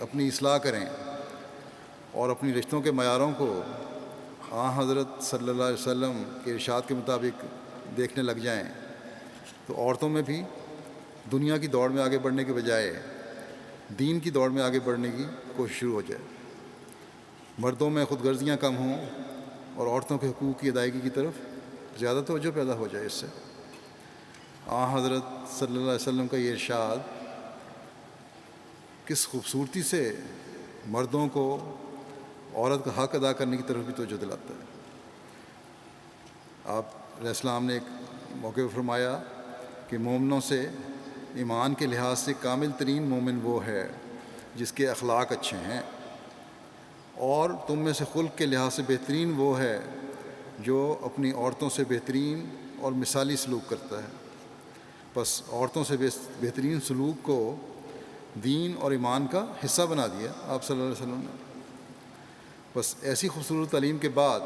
اپنی اصلاح کریں اور اپنی رشتوں کے معیاروں کو حضرت صلی اللہ علیہ وسلم کے ارشاد کے مطابق دیکھنے لگ جائیں تو عورتوں میں بھی دنیا کی دوڑ میں آگے بڑھنے کے بجائے دین کی دوڑ میں آگے بڑھنے کی کوشش شروع ہو جائے۔ مردوں میں خود غرضیاں کم ہوں اور عورتوں کے حقوق کی ادائیگی کی طرف زیادہ توجہ پیدا ہو جائے۔ اس سے حضرت صلی اللہ علیہ وسلم کا یہ ارشاد کس خوبصورتی سے مردوں کو عورت کا حق ادا کرنے کی طرف بھی توجہ دلاتا ہے۔ آپ علیہ السلام نے ایک موقع پر فرمایا کہ مومنوں سے ایمان کے لحاظ سے کامل ترین مومن وہ ہے جس کے اخلاق اچھے ہیں، اور تم میں سے خلق کے لحاظ سے بہترین وہ ہے جو اپنی عورتوں سے بہترین اور مثالی سلوک کرتا ہے۔ پس عورتوں سے بہترین سلوک کو دین اور ایمان کا حصہ بنا دیا آپ صلی اللہ علیہ وسلم نے۔ بس ایسی خوبصورت تعلیم کے بعد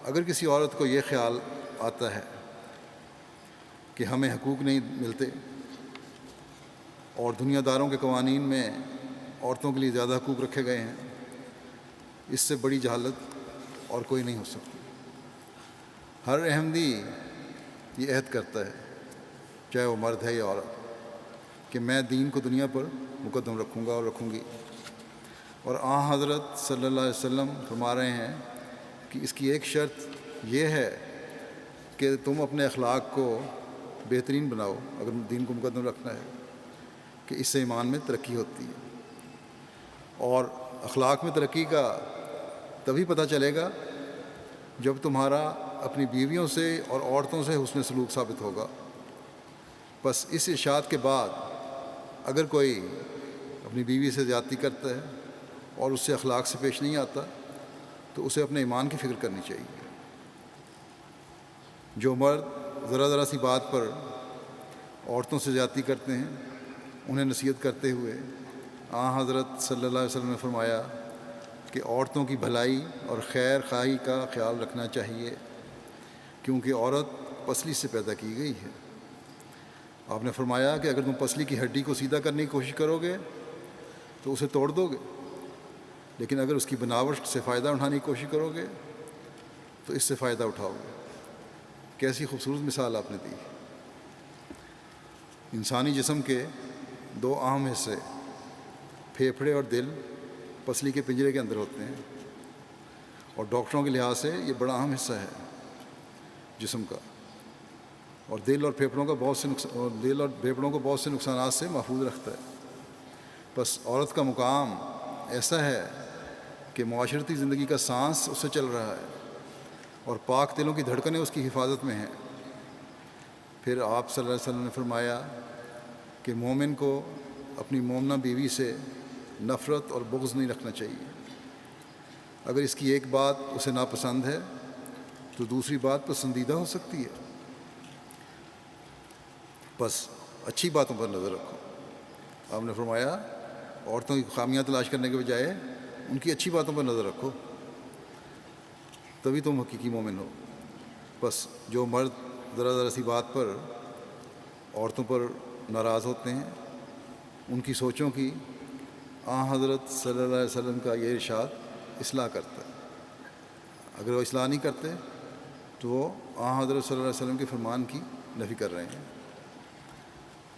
اگر کسی عورت کو یہ خیال آتا ہے کہ ہمیں حقوق نہیں ملتے اور دنیا داروں کے قوانین میں عورتوں کے لیے زیادہ حقوق رکھے گئے ہیں، اس سے بڑی جہالت اور کوئی نہیں ہو سکتی۔ ہر احمدی یہ عہد کرتا ہے، چاہے وہ مرد ہے یا عورت، کہ میں دین کو دنیا پر مقدم رکھوں گا اور رکھوں گی۔ اور حضرت صلی اللہ علیہ وسلم فرما رہے ہیں کہ اس کی ایک شرط یہ ہے کہ تم اپنے اخلاق کو بہترین بناؤ اگر دین کو مقدم رکھنا ہے، کہ اس سے ایمان میں ترقی ہوتی ہے۔ اور اخلاق میں ترقی کا تبھی پتہ چلے گا جب تمہارا اپنی بیویوں سے اور عورتوں سے حسن سلوک ثابت ہوگا۔ بس اس ارشاد کے بعد اگر کوئی اپنی بیوی سے زیادتی کرتا ہے اور اس سے اخلاق سے پیش نہیں آتا تو اسے اپنے ایمان کی فکر کرنی چاہیے۔ جو مرد ذرا سی بات پر عورتوں سے زیادتی کرتے ہیں، انہیں نصیحت کرتے ہوئے حضرت صلی اللہ علیہ وسلم نے فرمایا کہ عورتوں کی بھلائی اور خیر خواہی کا خیال رکھنا چاہیے، کیونکہ عورت پسلی سے پیدا کی گئی ہے۔ آپ نے فرمایا کہ اگر تم پسلی کی ہڈی کو سیدھا کرنے کی کوشش کرو گے تو اسے توڑ دو گے، لیکن اگر اس کی بناوٹ سے فائدہ اٹھانے کی کوشش کرو گے تو اس سے فائدہ اٹھاؤ گے۔ کیسی خوبصورت مثال آپ نے دی۔ انسانی جسم کے دو اہم حصے پھیپھڑے اور دل پسلی کے پنجرے کے اندر ہوتے ہیں، اور ڈاکٹروں کے لحاظ سے یہ بڑا اہم حصہ ہے جسم کا، اور دل اور پھیپھڑوں کو بہت سے نقصانات سے محفوظ رکھتا ہے۔ بس عورت کا مقام ایسا ہے کہ معاشرتی زندگی کا سانس اس سے چل رہا ہے اور پاک دلوں کی دھڑکنیں اس کی حفاظت میں ہیں۔ پھر آپ صلی اللہ علیہ وسلم نے فرمایا کہ مومن کو اپنی مومنہ بیوی سے نفرت اور بغض نہیں رکھنا چاہیے۔ اگر اس کی ایک بات اسے ناپسند ہے تو دوسری بات پسندیدہ ہو سکتی ہے۔ بس اچھی باتوں پر نظر رکھو۔ آپ نے فرمایا عورتوں کی خامیاں تلاش کرنے کے بجائے ان کی اچھی باتوں پر نظر رکھو، تبھی تم حقیقی مومن ہو۔ بس جو مرد ذرا سی بات پر عورتوں پر ناراض ہوتے ہیں، ان کی سوچوں کی حضرت صلی اللہ علیہ وسلم کا یہ ارشاد اصلاح کرتا ہے۔ اگر وہ اصلاح نہیں کرتے تو وہ حضرت صلی اللہ علیہ وسلم کے فرمان کی نفی کر رہے ہیں۔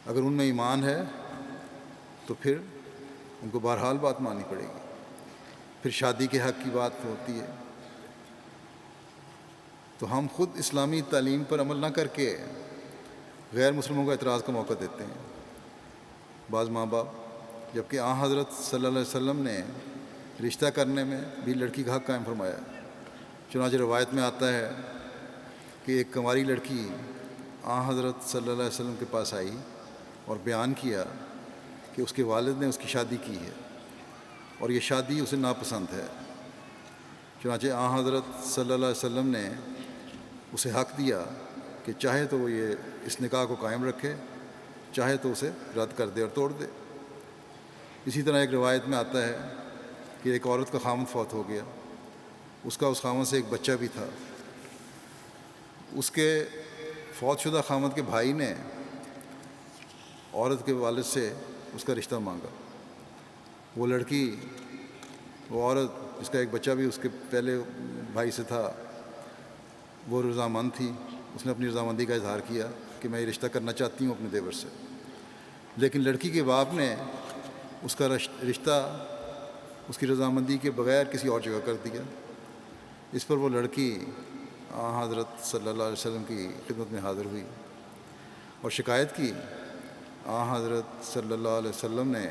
اگر ان میں ایمان ہے تو پھر ان کو بہرحال بات ماننی پڑے گی۔ پھر شادی کے حق کی بات ہوتی ہے تو ہم خود اسلامی تعلیم پر عمل نہ کر کے غیر مسلموں کو اعتراض کا موقع دیتے ہیں۔ بعض ماں باپ، جبکہ حضرت صلی اللہ علیہ وسلم نے رشتہ کرنے میں بھی لڑکی کا حق قائم فرمایا۔ چنانچہ روایت میں آتا ہے کہ ایک کنواری لڑکی حضرت صلی اللہ علیہ وسلم کے پاس آئی اور بیان کیا کہ اس کے والد نے اس کی شادی کی ہے اور یہ شادی اسے ناپسند ہے۔ چنانچہ حضرت صلی اللہ علیہ وسلم نے اسے حق دیا کہ چاہے تو وہ یہ اس نکاح کو قائم رکھے، چاہے تو اسے رد کر دے اور توڑ دے۔ اسی طرح ایک روایت میں آتا ہے کہ ایک عورت کا خامند فوت ہو گیا، اس کا اس خامند سے ایک بچہ بھی تھا۔ اس کے فوت شدہ خامند کے بھائی نے عورت کے والد سے اس کا رشتہ مانگا۔ وہ لڑکی، وہ عورت جس کا ایک بچہ بھی اس کے پہلے بھائی سے تھا، وہ رضامند تھی۔ اس نے اپنی رضامندی کا اظہار کیا کہ میں یہ رشتہ کرنا چاہتی ہوں اپنے دیور سے، لیکن لڑکی کے باپ نے اس کا رشتہ اس کی رضامندی کے بغیر کسی اور جگہ کر دیا۔ اس پر وہ لڑکی حضرت صلی اللہ علیہ وسلم کی خدمت میں حاضر ہوئی اور شکایت کی۔ حضرت صلی اللہ علیہ وسلم نے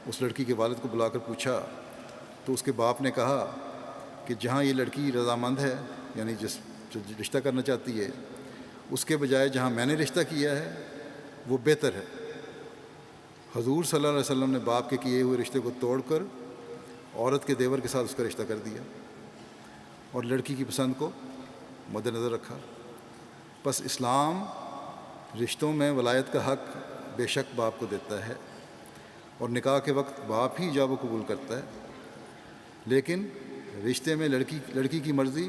اس لڑکی کے والد کو بلا کر پوچھا تو اس کے باپ نے کہا کہ جہاں یہ لڑکی رضامند ہے، یعنی جو رشتہ کرنا چاہتی ہے، اس کے بجائے جہاں میں نے رشتہ کیا ہے وہ بہتر ہے۔ حضور صلی اللہ علیہ وسلم نے باپ کے کیے ہوئے رشتے کو توڑ کر عورت کے دیور کے ساتھ اس کا رشتہ کر دیا اور لڑکی کی پسند کو مد نظر رکھا۔ پس اسلام رشتوں میں ولایت کا حق بے شک باپ کو دیتا ہے اور نکاح کے وقت باپ ہی ایجاب و قبول کرتا ہے، لیکن رشتے میں لڑکی کی مرضی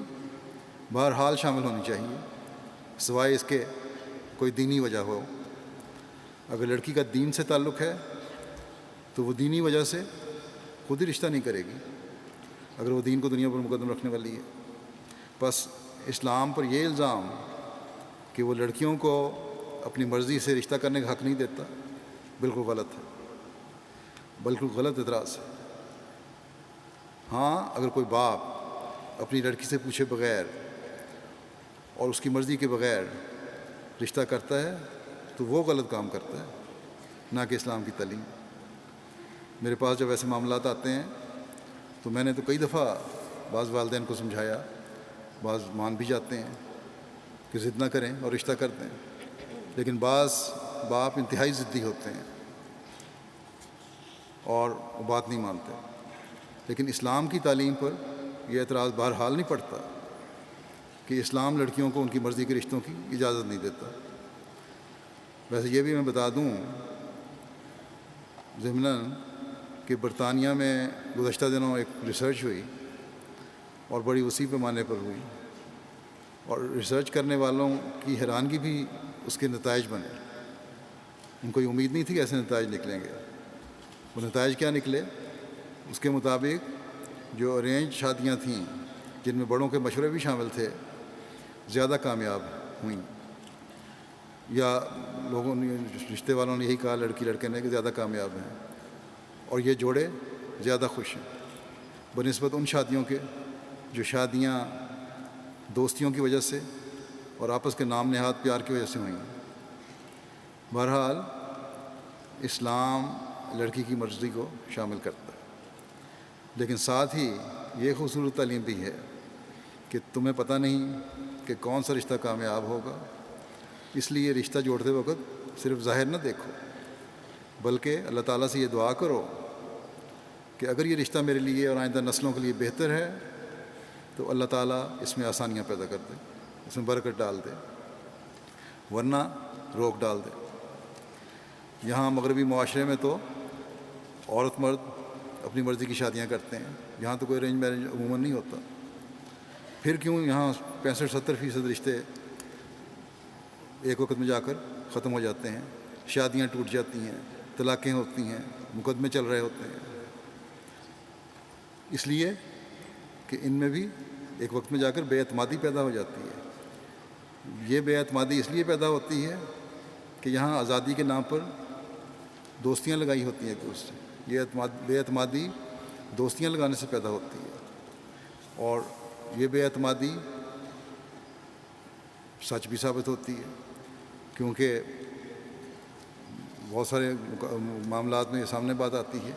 بہرحال شامل ہونی چاہیے، سوائے اس کے کوئی دینی وجہ ہو۔ اگر لڑکی کا دین سے تعلق ہے تو وہ دینی وجہ سے خود ہی رشتہ نہیں کرے گی، اگر وہ دین کو دنیا پر مقدم رکھنے والی ہے۔ بس اسلام پر یہ الزام کہ وہ لڑکیوں کو اپنی مرضی سے رشتہ کرنے کا حق نہیں دیتا بالکل غلط ہے، بالکل غلط اعتراض ہے۔ ہاں، اگر کوئی باپ اپنی لڑکی سے پوچھے بغیر اور اس کی مرضی کے بغیر رشتہ کرتا ہے تو وہ غلط کام کرتا ہے، نہ کہ اسلام کی تعلیم۔ میرے پاس جب ایسے معاملات آتے ہیں تو میں نے تو کئی دفعہ بعض والدین کو سمجھایا، بعض مان بھی جاتے ہیں کہ ضد نہ کریں اور رشتہ کر دیں، لیکن بعض باپ انتہائی ضدی ہوتے ہیں اور وہ بات نہیں مانتے۔ لیکن اسلام کی تعلیم پر یہ اعتراض بہرحال نہیں پڑتا کہ اسلام لڑکیوں کو ان کی مرضی کے رشتوں کی اجازت نہیں دیتا۔ ویسے یہ بھی میں بتا دوں ضمناً کہ برطانیہ میں گزشتہ دنوں ایک ریسرچ ہوئی اور بڑی وسیع پیمانے پر ہوئی، اور ریسرچ کرنے والوں کی حیرانگی بھی اس کے نتائج بنے۔ ان کو یہ امید نہیں تھی کہ ایسے نتائج نکلیں گے۔ وہ نتائج کیا نکلے؟ اس کے مطابق جو ارینج شادیاں تھیں جن میں بڑوں کے مشورے بھی شامل تھے زیادہ کامیاب ہوئیں، یا لوگوں نے رشتے والوں نے یہی کہا لڑکی لڑکے نے کہ زیادہ کامیاب ہیں، اور یہ جوڑے زیادہ خوش ہیں بنسبت ان شادیوں کے جو شادیاں دوستیوں کی وجہ سے اور آپس کے نام نہاد پیار کی وجہ سے ہوئیں۔ بہرحال اسلام لڑکی کی مرضی کو شامل کرتا ہے، لیکن ساتھ ہی یہ خوبصورت تعلیم بھی ہے کہ تمہیں پتہ نہیں کہ کون سا رشتہ کامیاب ہوگا، اس لیے رشتہ جوڑتے وقت صرف ظاہر نہ دیکھو، بلکہ اللہ تعالیٰ سے یہ دعا کرو کہ اگر یہ رشتہ میرے لیے اور آئندہ نسلوں کے لیے بہتر ہے تو اللہ تعالیٰ اس میں آسانیاں پیدا کر دے، اس میں برکت ڈال دے، ورنہ روک ڈال دے۔ یہاں مغربی معاشرے میں تو عورت مرد اپنی مرضی کی شادیاں کرتے ہیں، یہاں تو کوئی ارینج میرج عموماً نہیں ہوتا۔ پھر کیوں یہاں 65-70% رشتے ایک وقت میں جا کر ختم ہو جاتے ہیں، شادیاں ٹوٹ جاتی ہیں، طلاقیں ہوتی ہیں، مقدمے چل رہے ہوتے ہیں؟ اس لیے کہ ان میں بھی ایک وقت میں جا کر بے اعتمادی پیدا ہو جاتی ہے۔ یہ بے اعتمادی اس لیے پیدا ہوتی ہے کہ یہاں آزادی کے نام پر دوستیاں لگائی ہوتی ہیں ایک دوسرے سے، یہ بے اعتمادی دوستیاں لگانے سے پیدا ہوتی ہے، اور یہ بے اعتمادی سچ بھی ثابت ہوتی ہے، کیونکہ بہت سارے معاملات میں یہ سامنے بات آتی ہے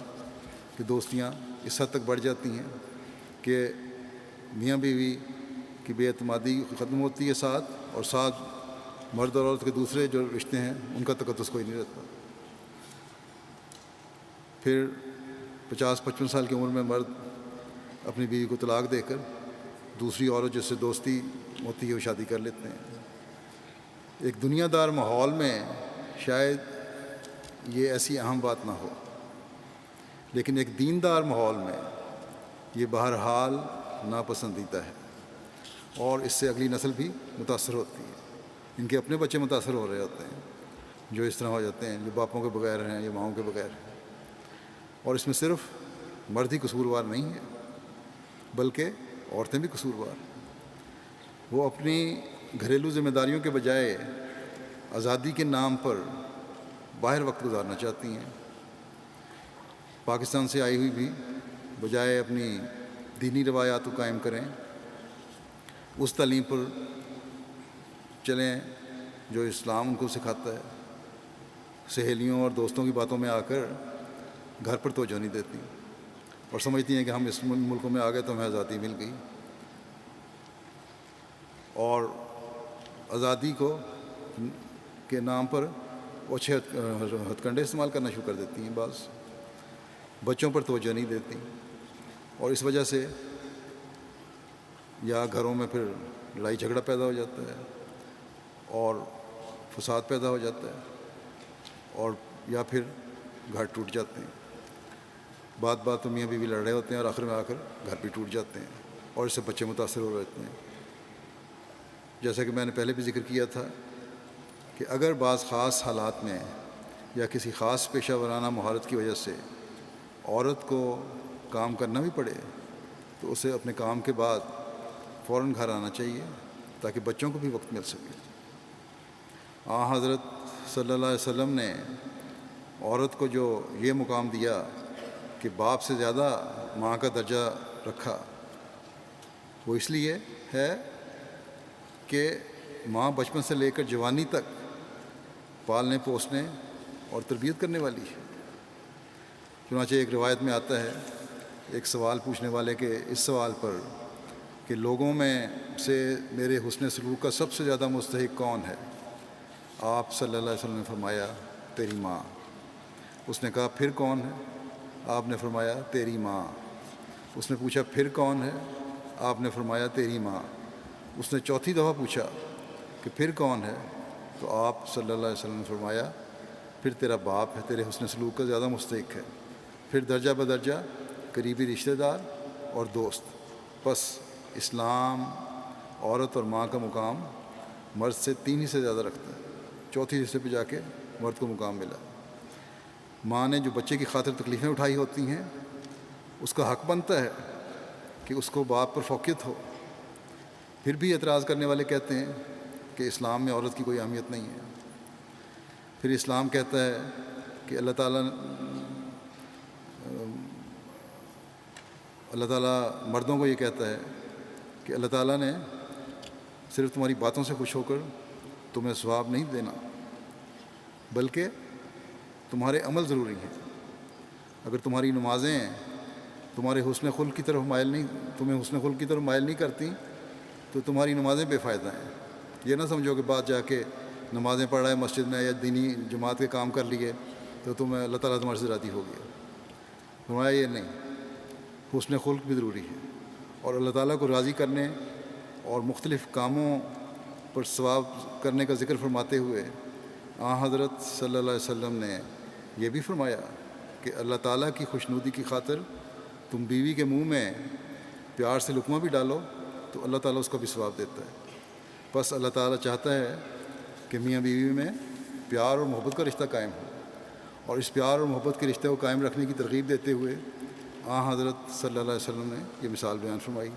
کہ دوستیاں اس حد تک بڑھ جاتی ہیں کہ میاں بیوی کی بے اعتمادی ختم ہوتی ہے ساتھ، اور ساتھ مرد اور عورت کے دوسرے جو رشتے ہیں ان کا تقدس کوئی نہیں رہتا۔ پھر 50-55 سال کی عمر میں مرد اپنی بیوی کو طلاق دے کر دوسری عورت جس سے دوستی ہوتی ہے وہ شادی کر لیتے ہیں۔ ایک دنیا دار ماحول میں شاید یہ ایسی اہم بات نہ ہو، لیکن ایک دیندار ماحول میں یہ بہرحال ناپسندیدہ ہے، اور اس سے اگلی نسل بھی متاثر ہوتی ہے۔ ان کے اپنے بچے متاثر ہو رہے ہوتے ہیں جو اس طرح ہو جاتے ہیں، جو باپوں کے بغیر ہیں یا ماؤں کے بغیر ہیں۔ اور اس میں صرف مرد ہی قصوروار نہیں ہے بلکہ عورتیں بھی قصوروار ہیں۔ وہ اپنی گھریلو ذمہ داریوں کے بجائے آزادی کے نام پر باہر وقت گزارنا چاہتی ہیں۔ پاکستان سے آئی ہوئی بھی بجائے اپنی دینی روایات کو قائم کریں، اس تعلیم پر چلیں جو اسلام ان کو سکھاتا ہے، سہیلیوں اور دوستوں کی باتوں میں آ کر گھر پر توجہ نہیں دیتی اور سمجھتی ہیں کہ ہم اس ملکوں میں آ گئے تو ہمیں آزادی مل گئی، اور آزادی کو کے نام پر وہ اچھے ہتھ کنڈے استعمال کرنا شروع کر دیتی ہیں، بعض بچوں پر توجہ نہیں دیتی، اور اس وجہ سے یا گھروں میں پھر لڑائی جھگڑا پیدا ہو جاتا ہے اور فساد پیدا ہو جاتا ہے، اور یا پھر گھر ٹوٹ جاتے ہیں۔ بات بات میاں بیوی لڑ رہے ہوتے ہیں اور آخر میں آ کر گھر بھی ٹوٹ جاتے ہیں، اور اس سے بچے متاثر ہو رہتے ہیں۔ جیسا کہ میں نے پہلے بھی ذکر کیا تھا کہ اگر بعض خاص حالات میں یا کسی خاص پیشہ ورانہ مہارت کی وجہ سے عورت کو کام کرنا بھی پڑے تو اسے اپنے کام کے بعد فوراً گھر آنا چاہیے تاکہ بچوں کو بھی وقت مل سکے۔ حضرت صلی اللہ علیہ وسلم نے عورت کو جو یہ مقام دیا کہ باپ سے زیادہ ماں کا درجہ رکھا، وہ اس لیے ہے کہ ماں بچپن سے لے کر جوانی تک پالنے پوسنے اور تربیت کرنے والی ہے۔ چنانچہ ایک روایت میں آتا ہے ایک سوال پوچھنے والے کے اس سوال پر کہ لوگوں میں سے میرے حسن سلوک کا سب سے زیادہ مستحق کون ہے؟ آپ صلی اللہ علیہ وسلم نے فرمایا تیری ماں۔ اس نے کہا پھر کون ہے؟ آپ نے فرمایا تیری ماں۔ اس نے پوچھا پھر کون ہے؟ آپ نے فرمایا تیری ماں۔ اس نے چوتھی دفعہ پوچھا کہ پھر کون ہے؟ تو آپ صلی اللہ علیہ وسلم نے فرمایا پھر تیرا باپ ہے، تیرے حسن سلوک کا زیادہ مستحق ہے، پھر درجہ بدرجہ قریبی رشتہ دار اور دوست۔ بس اسلام عورت اور ماں کا مقام مرد سے 3 حصے زیادہ رکھتا ہے، چوتھی حصے پہ جا کے مرد کو مقام ملا۔ ماں نے جو بچے کی خاطر تکلیفیں اٹھائی ہوتی ہیں اس کا حق بنتا ہے کہ اس کو باپ پر فوقیت ہو۔ پھر بھی اعتراض کرنے والے کہتے ہیں کہ اسلام میں عورت کی کوئی اہمیت نہیں ہے۔ پھر اسلام کہتا ہے کہ اللہ تعالیٰ مردوں کو یہ کہتا ہے کہ اللہ تعالیٰ نے صرف تمہاری باتوں سے خوش ہو کر تمہیں ثواب نہیں دینا، بلکہ تمہارے عمل ضروری ہیں۔ اگر تمہاری نمازیں تمہیں حسن خلق کی طرف مائل نہیں کرتی تو تمہاری نمازیں بے فائدہ ہیں۔ یہ نہ سمجھو کہ بعد جا کے نمازیں پڑھ رہا ہے مسجد میں یا دینی جماعت کے کام کر لیے تو تمہیں اللہ تعالیٰ تمہارے سے راضی ہو گیا۔ فرمایا یہ نہیں، حسن خلق بھی ضروری ہے، اور اللہ تعالیٰ کو راضی کرنے اور مختلف کاموں پر ثواب کرنے کا ذکر فرماتے ہوئے حضرت صلی اللہ علیہ وسلم نے یہ بھی فرمایا کہ اللہ تعالیٰ کی خوشنودی کی خاطر تم بیوی کے منہ میں پیار سے لقمہ بھی ڈالو تو اللہ تعالیٰ اس کا بھی ثواب دیتا ہے۔ بس اللہ تعالیٰ چاہتا ہے کہ میاں بیوی میں پیار اور محبت کا رشتہ قائم ہو، اور اس پیار اور محبت کے رشتے کو قائم رکھنے کی ترغیب دیتے ہوئے حضرت صلی اللہ علیہ وسلم نے یہ مثال بیان فرمائی۔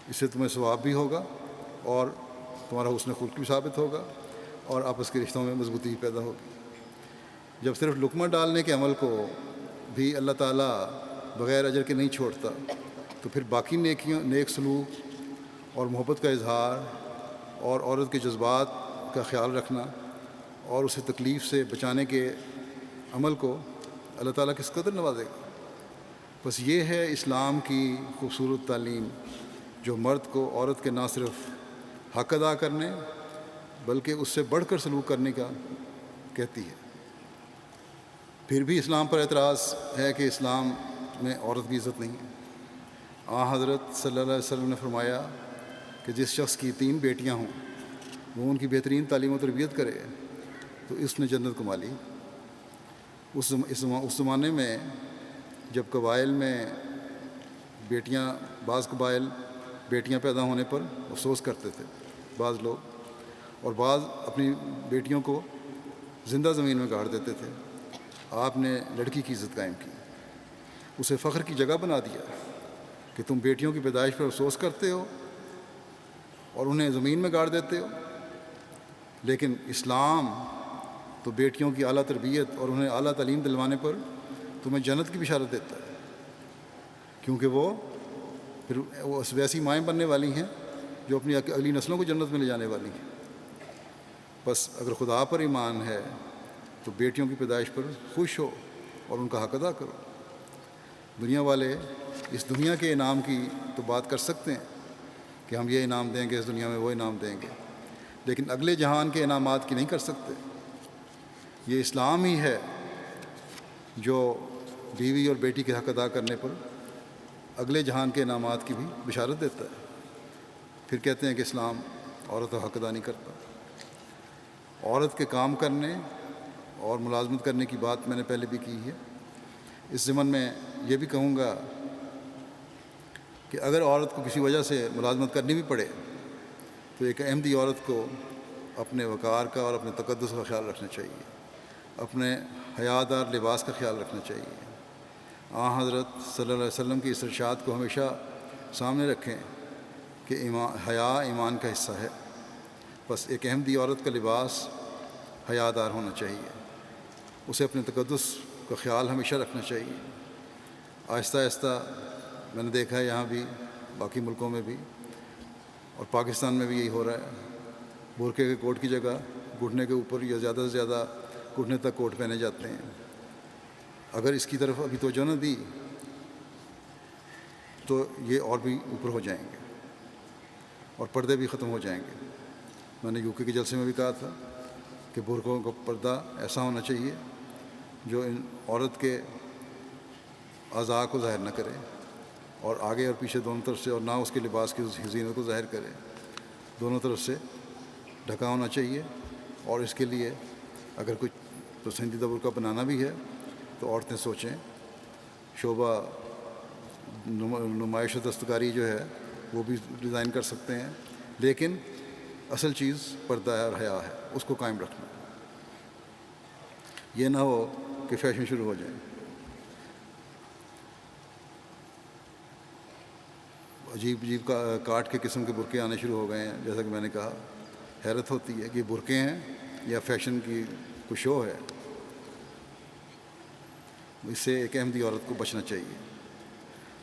اس سے تمہیں ثواب بھی ہوگا اور تمہارا حسن خلق بھی ثابت ہوگا اور آپس کے رشتوں میں مضبوطی پیدا ہوگی۔ جب صرف لقمہ ڈالنے کے عمل کو بھی اللہ تعالیٰ بغیر اجر کے نہیں چھوڑتا تو پھر باقی نیک سلوک اور محبت کا اظہار اور عورت کے جذبات کا خیال رکھنا اور اسے تکلیف سے بچانے کے عمل کو اللہ تعالیٰ کس قدر نوازے گا۔ بس یہ ہے اسلام کی خوبصورت تعلیم جو مرد کو عورت کے نہ صرف حق ادا کرنے بلکہ اس سے بڑھ کر سلوک کرنے کا کہتی ہے۔ پھر بھی اسلام پر اعتراض ہے کہ اسلام میں عورت کی عزت نہیں ہے۔ حضرت صلی اللہ علیہ وسلم نے فرمایا کہ جس شخص کی 3 بیٹیاں ہوں وہ ان کی بہترین تعلیم و تربیت کرے تو اس نے جنت کما لی۔ اس زمانے میں جب قبائل میں بعض قبائل بیٹیاں پیدا ہونے پر افسوس کرتے تھے بعض لوگ، اور بعض اپنی بیٹیوں کو زندہ زمین میں گاڑ دیتے تھے۔ آپ نے لڑکی کی عزت قائم کی، اسے فخر کی جگہ بنا دیا کہ تم بیٹیوں کی پیدائش پر افسوس کرتے ہو اور انہیں زمین میں گاڑ دیتے ہو، لیکن اسلام تو بیٹیوں کی اعلیٰ تربیت اور انہیں اعلیٰ تعلیم دلوانے پر تمہیں جنت کی بشارت دیتا ہے، کیونکہ وہ پھر ویسی مائیں بننے والی ہیں جو اپنی اگلی نسلوں کو جنت میں لے جانے والی ہیں۔ بس اگر خدا پر ایمان ہے تو بیٹیوں کی پیدائش پر خوش ہو اور ان کا حق ادا کرو۔ دنیا والے اس دنیا کے انعام کی تو بات کر سکتے ہیں کہ ہم یہ انعام دیں گے، اس دنیا میں وہ انعام دیں گے، لیکن اگلے جہان کے انعامات کی نہیں کر سکتے۔ یہ اسلام ہی ہے جو بیوی اور بیٹی کے حق ادا کرنے پر اگلے جہان کے انعامات کی بھی بشارت دیتا ہے۔ پھر کہتے ہیں کہ اسلام عورت کا حق ادا نہیں کرتا۔ عورت کے کام کرنے اور ملازمت کرنے کی بات میں نے پہلے بھی کی ہے۔ اس ضمن میں یہ بھی کہوں گا کہ اگر عورت کو کسی وجہ سے ملازمت کرنی بھی پڑے تو ایک احمدی عورت کو اپنے وقار کا اور اپنے تقدس کا خیال رکھنا چاہیے، اپنے حیادار لباس کا خیال رکھنا چاہیے۔ حضرت صلی اللہ علیہ وسلم کی اس ارشاد کو ہمیشہ سامنے رکھیں کہ حیا ایمان کا حصہ ہے۔ بس ایک احمدی عورت کا لباس حیادار ہونا چاہیے، اسے اپنے تقدس کا خیال ہمیشہ رکھنا چاہیے۔ آہستہ آہستہ میں نے دیکھا ہے یہاں بھی، باقی ملکوں میں بھی، اور پاکستان میں بھی یہی ہو رہا ہے۔ برقعے کے کوٹ کی جگہ گھٹنے کے اوپر یا زیادہ سے زیادہ گھٹنے تک کوٹ پہنے جاتے ہیں۔ اگر اس کی طرف ابھی توجہ نہ دی تو یہ اور بھی اوپر ہو جائیں گے اور پردے بھی ختم ہو جائیں گے۔ میں نے UK کے جلسے میں بھی کہا تھا کہ برقعوں کا پردہ ایسا ہونا چاہیے جو ان عورت کے اعضاء کو ظاہر نہ کرے، اور آگے اور پیچھے دونوں طرف سے، اور نہ اس کے لباس کی زینت کو ظاہر کرے، دونوں طرف سے ڈھکا ہونا چاہیے۔ اور اس کے لیے اگر کوئی پسندیدہ برقع بنانا بھی ہے تو عورتیں سوچیں، شعبہ نمائش و دستکاری جو ہے وہ بھی ڈیزائن کر سکتے ہیں، لیکن اصل چیز پردہ ہے اور حیا ہے، اس کو قائم رکھنا۔ یہ نہ ہو کہ فیشن شروع ہو جائے۔ عجیب عجیب کاٹ کے قسم کے برقعے آنے شروع ہو گئے ہیں۔ جیسا کہ میں نے کہا، حیرت ہوتی ہے کہ برقعے ہیں یا فیشن کی کوئی شو ہے۔ اس سے ایک احمدی عورت کو بچنا چاہیے۔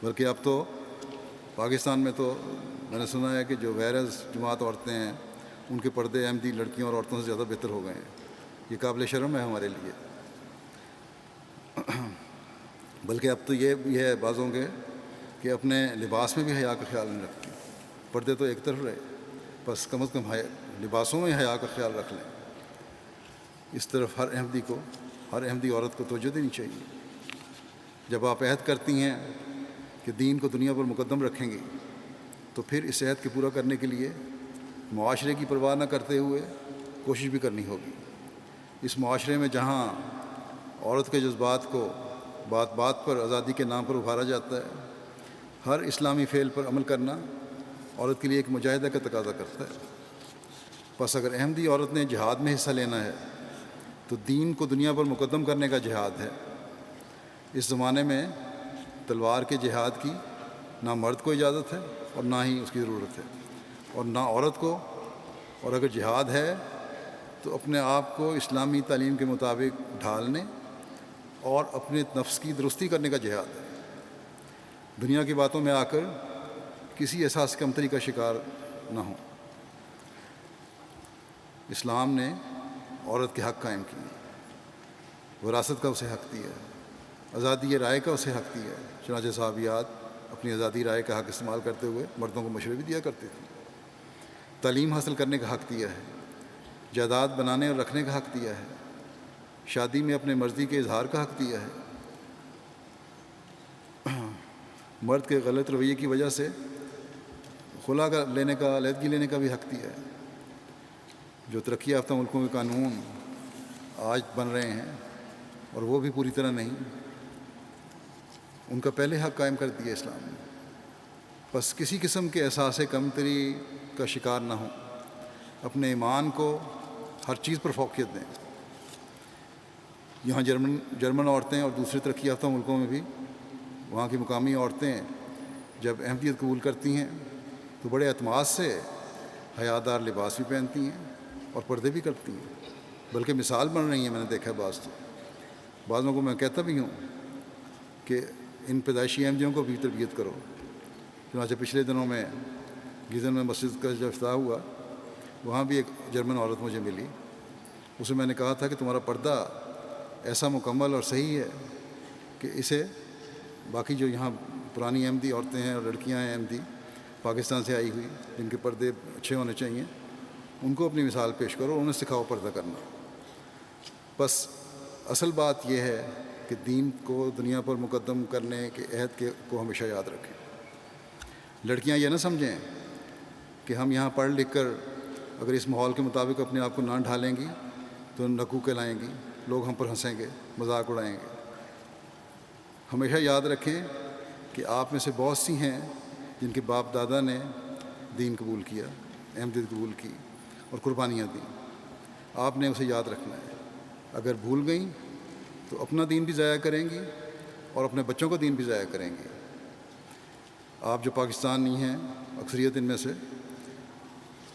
بلکہ اب تو پاکستان میں تو میں نے سنا ہے کہ جو غیر جماعت عورتیں ہیں ان کے پردے احمدی لڑکیوں اور عورتوں سے زیادہ بہتر ہو گئے ہیں۔ یہ قابل شرم ہے ہمارے لیے۔ بلکہ اب تو یہ بھی ہے بعضوں کے کہ اپنے لباس میں بھی حیا کا خیال نہیں رکھتے۔ پردے تو ایک طرف رہے، بس کم از کم لباسوں میں حیا کا خیال رکھ لیں۔ اس طرف ہر احمدی عورت کو توجہ دینی چاہیے۔ جب آپ عہد کرتی ہیں کہ دین کو دنیا پر مقدم رکھیں گی تو پھر اس عہد کے پورا کرنے کے لیے معاشرے کی پرواہ نہ کرتے ہوئے کوشش بھی کرنی ہوگی۔ اس معاشرے میں جہاں عورت کے جذبات کو بات بات پر آزادی کے نام پر ابھارا جاتا ہے، ہر اسلامی فعل پر عمل کرنا عورت کے لیے ایک مجاہدہ کا تقاضا کرتا ہے۔ بس اگر احمدی عورت نے جہاد میں حصہ لینا ہے تو دین کو دنیا پر مقدم کرنے کا جہاد ہے۔ اس زمانے میں تلوار کے جہاد کی نہ مرد کو اجازت ہے اور نہ ہی اس کی ضرورت ہے، اور نہ عورت کو۔ اور اگر جہاد ہے تو اپنے آپ کو اسلامی تعلیم کے مطابق ڈھالنے اور اپنے نفس کی درستی کرنے کا جہاد ہے۔ دنیا کی باتوں میں آ کر کسی احساس کمتری کا شکار نہ ہوں۔ اسلام نے عورت کے حق قائم کیے، وراثت کا اسے حق دیا ہے، آزادی رائے کا اسے حق دیا ہے۔ چنانچہ صحابیات اپنی آزادی رائے کا حق استعمال کرتے ہوئے مردوں کو مشورے بھی دیا کرتے تھے۔ تعلیم حاصل کرنے کا حق دیا ہے، جائیداد بنانے اور رکھنے کا حق دیا ہے، شادی میں اپنے مرضی کے اظہار کا حق دیا ہے۔ مرد کے غلط رویے کی وجہ سے خلا لینے کا، علیحدگی لینے کا بھی حق دیا ہے۔ جو ترقی یافتہ ملکوں کے قانون آج بن رہے ہیں اور وہ بھی پوری طرح نہیں، ان کا پہلے حق قائم کر دیا اسلام نے۔ بس کسی قسم کے احساس کمتری کا شکار نہ ہوں، اپنے ایمان کو ہر چیز پر فوقیت دیں۔ یہاں جرمن عورتیں اور دوسرے ترقی یافتہ ملکوں میں بھی وہاں کی مقامی عورتیں جب احمدیت قبول کرتی ہیں تو بڑے اعتماد سے حیادار لباس بھی پہنتی ہیں اور پردے بھی کرتی ہیں، بلکہ مثال بن رہی ہیں۔ میں نے دیکھا ہے بعضوں کو میں کہتا بھی ہوں کہ ان پیدائشی احمدیوں کو بھی تربیت کرو۔ چنانچہ پچھلے دنوں میں گیزن میں مسجد کا جب افتتاح ہوا، وہاں بھی ایک جرمن عورت مجھے ملی۔ اسے میں نے کہا تھا کہ تمہارا پردہ ایسا مکمل اور صحیح ہے کہ اسے باقی جو یہاں پرانی احمدی عورتیں ہیں اور لڑکیاں ہیں احمدی پاکستان سے آئی ہوئی جن کے پردے اچھے ہونے چاہیے، ان کو اپنی مثال پیش کرو، انہیں سکھاؤ پردہ کرنا۔ بس اصل بات یہ ہے کہ دین کو دنیا پر مقدم کرنے کے عہد کو ہمیشہ یاد رکھیں۔ لڑکیاں یہ نہ سمجھیں کہ ہم یہاں پڑھ لکھ کر اگر اس ماحول کے مطابق اپنے آپ کو نہ ڈھالیں گی تو نکو کہلائیں گی، لوگ ہم پر ہنسیں گے، مذاق اڑائیں گے۔ ہمیشہ یاد رکھیں کہ آپ میں سے بہت سی ہیں جن کے باپ دادا نے دین قبول کیا، احمدیت قبول کی اور قربانیاں دیں۔ آپ نے اسے یاد رکھنا ہے۔ اگر بھول گئیں تو اپنا دین بھی ضائع کریں گی اور اپنے بچوں کا دین بھی ضائع کریں گی۔ آپ جو پاکستانی ہیں، اکثریت ان میں سے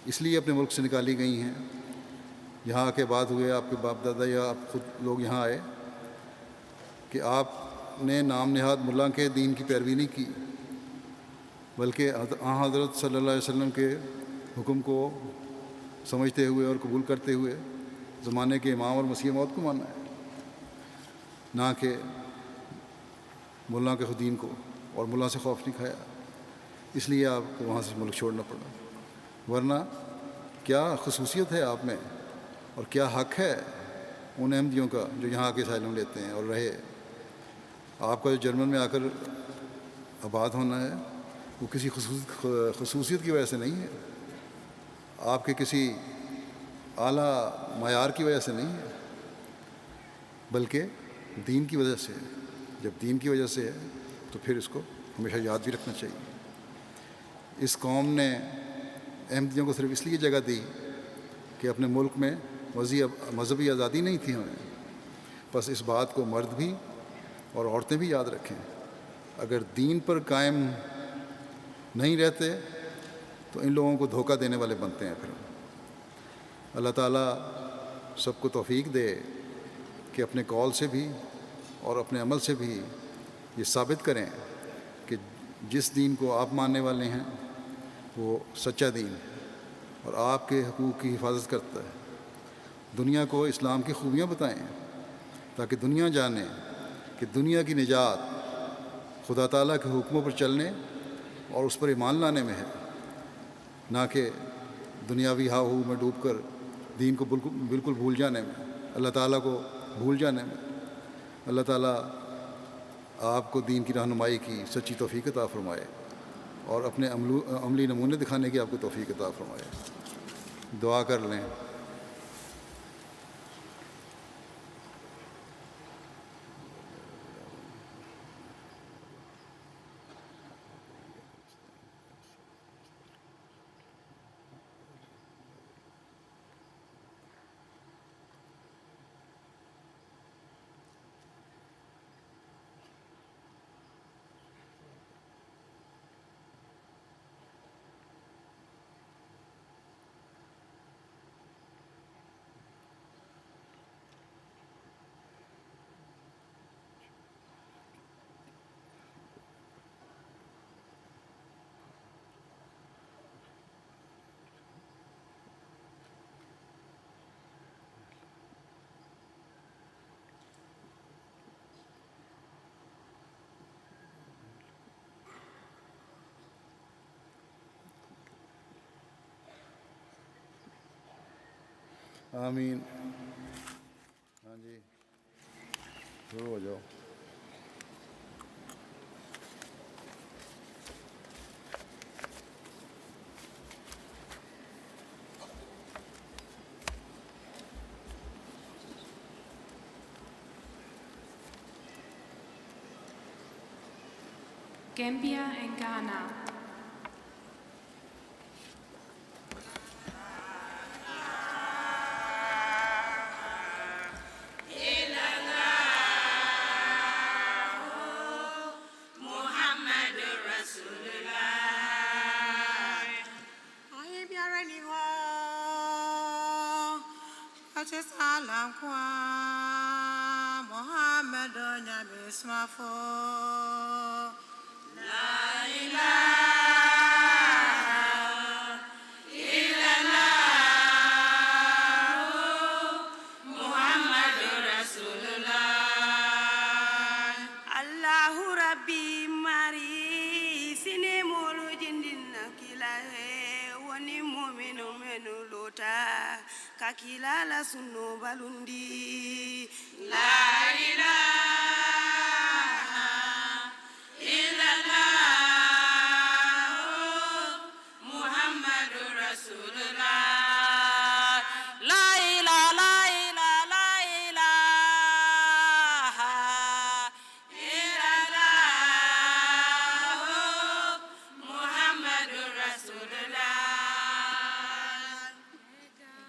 اس لیے اپنے ملک سے نکالی گئی ہیں، یہاں کے بعد ہوئے آپ کے باپ دادا یا آپ خود لوگ یہاں آئے کہ آپ نے نام نہاد ملا کے دین کی پیروی نہیں کی، بلکہ حضرت صلی اللہ علیہ وسلم کے حکم کو سمجھتے ہوئے اور قبول کرتے ہوئے زمانے کے امام اور مسیح موعود کو مانا ہے، نہ کہ ملا کے دین کو، اور ملا سے خوف نہیں کھایا۔ اس لیے آپ کو وہاں سے ملک چھوڑنا پڑا، ورنہ کیا خصوصیت ہے آپ میں اور کیا حق ہے ان احمدیوں کا جو یہاں آ کے اسائلم لیتے ہیں اور رہے۔ آپ کا جو جرمن میں آ کر آباد ہونا ہے وہ کسی خصوصیت کی وجہ سے نہیں ہے، آپ کے کسی اعلیٰ معیار کی وجہ سے نہیں ہے، بلکہ دین کی وجہ سے ہے۔ جب دین کی وجہ سے ہے تو پھر اس کو ہمیشہ یاد بھی رکھنا چاہیے۔ اس قوم نے احمدیوں کو صرف اس لیے جگہ دی کہ اپنے ملک میں مذہبی آزادی نہیں تھی ہمیں، بس اس بات کو مرد بھی اور عورتیں بھی یاد رکھیں، اگر دین پر قائم نہیں رہتے تو ان لوگوں کو دھوکہ دینے والے بنتے ہیں۔ پھر اللہ تعالیٰ سب کو توفیق دے کہ اپنے قول سے بھی اور اپنے عمل سے بھی یہ ثابت کریں کہ جس دین کو آپ ماننے والے ہیں وہ سچا دین ہے اور آپ کے حقوق کی حفاظت کرتا ہے۔ دنیا کو اسلام کی خوبیاں بتائیں تاکہ دنیا جانے کہ دنیا کی نجات خدا تعالیٰ کے حکموں پر چلنے اور اس پر ایمان لانے میں ہے، نہ کہ دنیاوی ہاؤ ہو میں ڈوب کر دین کو بالکل بھول جانے میں، اللہ تعالیٰ کو بھول جانے میں۔ اللہ تعالیٰ آپ کو دین کی رہنمائی کی سچی توفیق عطا فرمائے اور اپنے عملی نمونے دکھانے کی آپ کو توفیق عطا فرمائے۔ دعا کر لیں۔ آمین۔ ہاں جی، شروع ہو جاؤ۔ Gambia and Ghana. Salam kwa Muhammad Nabi Smafo La ilaha illallah Muhammadur Rasulullah Allahu Rabbi Mari sine molu jindin kilahe woni mu'minu menu lota ka kilala sunno balundi La ilaha illallah Muhammadur Rasulullah. La ilaha illallah Muhammadur Rasulullah.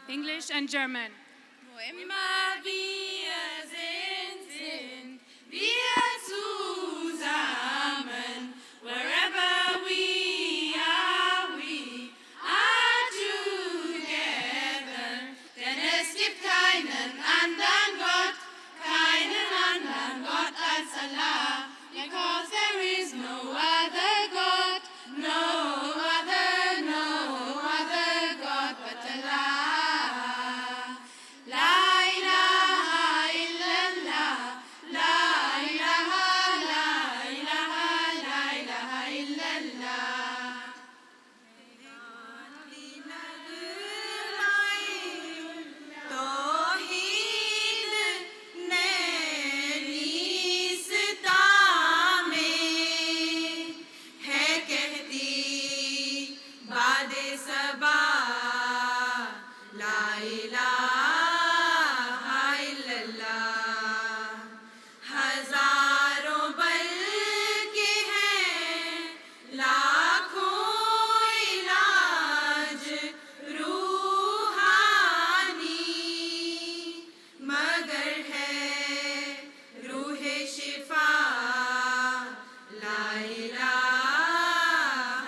English and German. Wo immer wir sind wir zusammen. Wherever we are together. Denn es gibt keinen anderen Gott als Allah. Because there is no other God, no other God but Allah. La ilaha illallah, la ilaha illallah. توحید نیستا میں ہے کہتی باد صبا لا الہ الا اللہ ہزاروں بلکہ ہیں لاکھوں علاج روحانی مگر ہے روح شفا لا الہ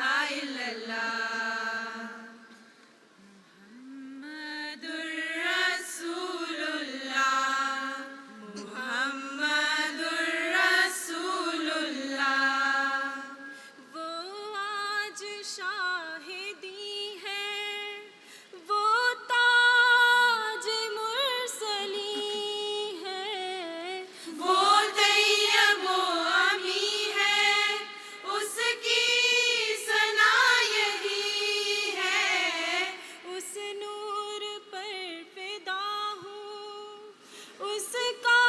الا اللہ محمد الرسول اللہ محمد الرسول اللہ وہ آج شاہدی ہے وہ تاج مرسلی ہے وہ طیب و امی ہے اس کی ثنا یہی ہے اس نور پر فدا ہوں اس کا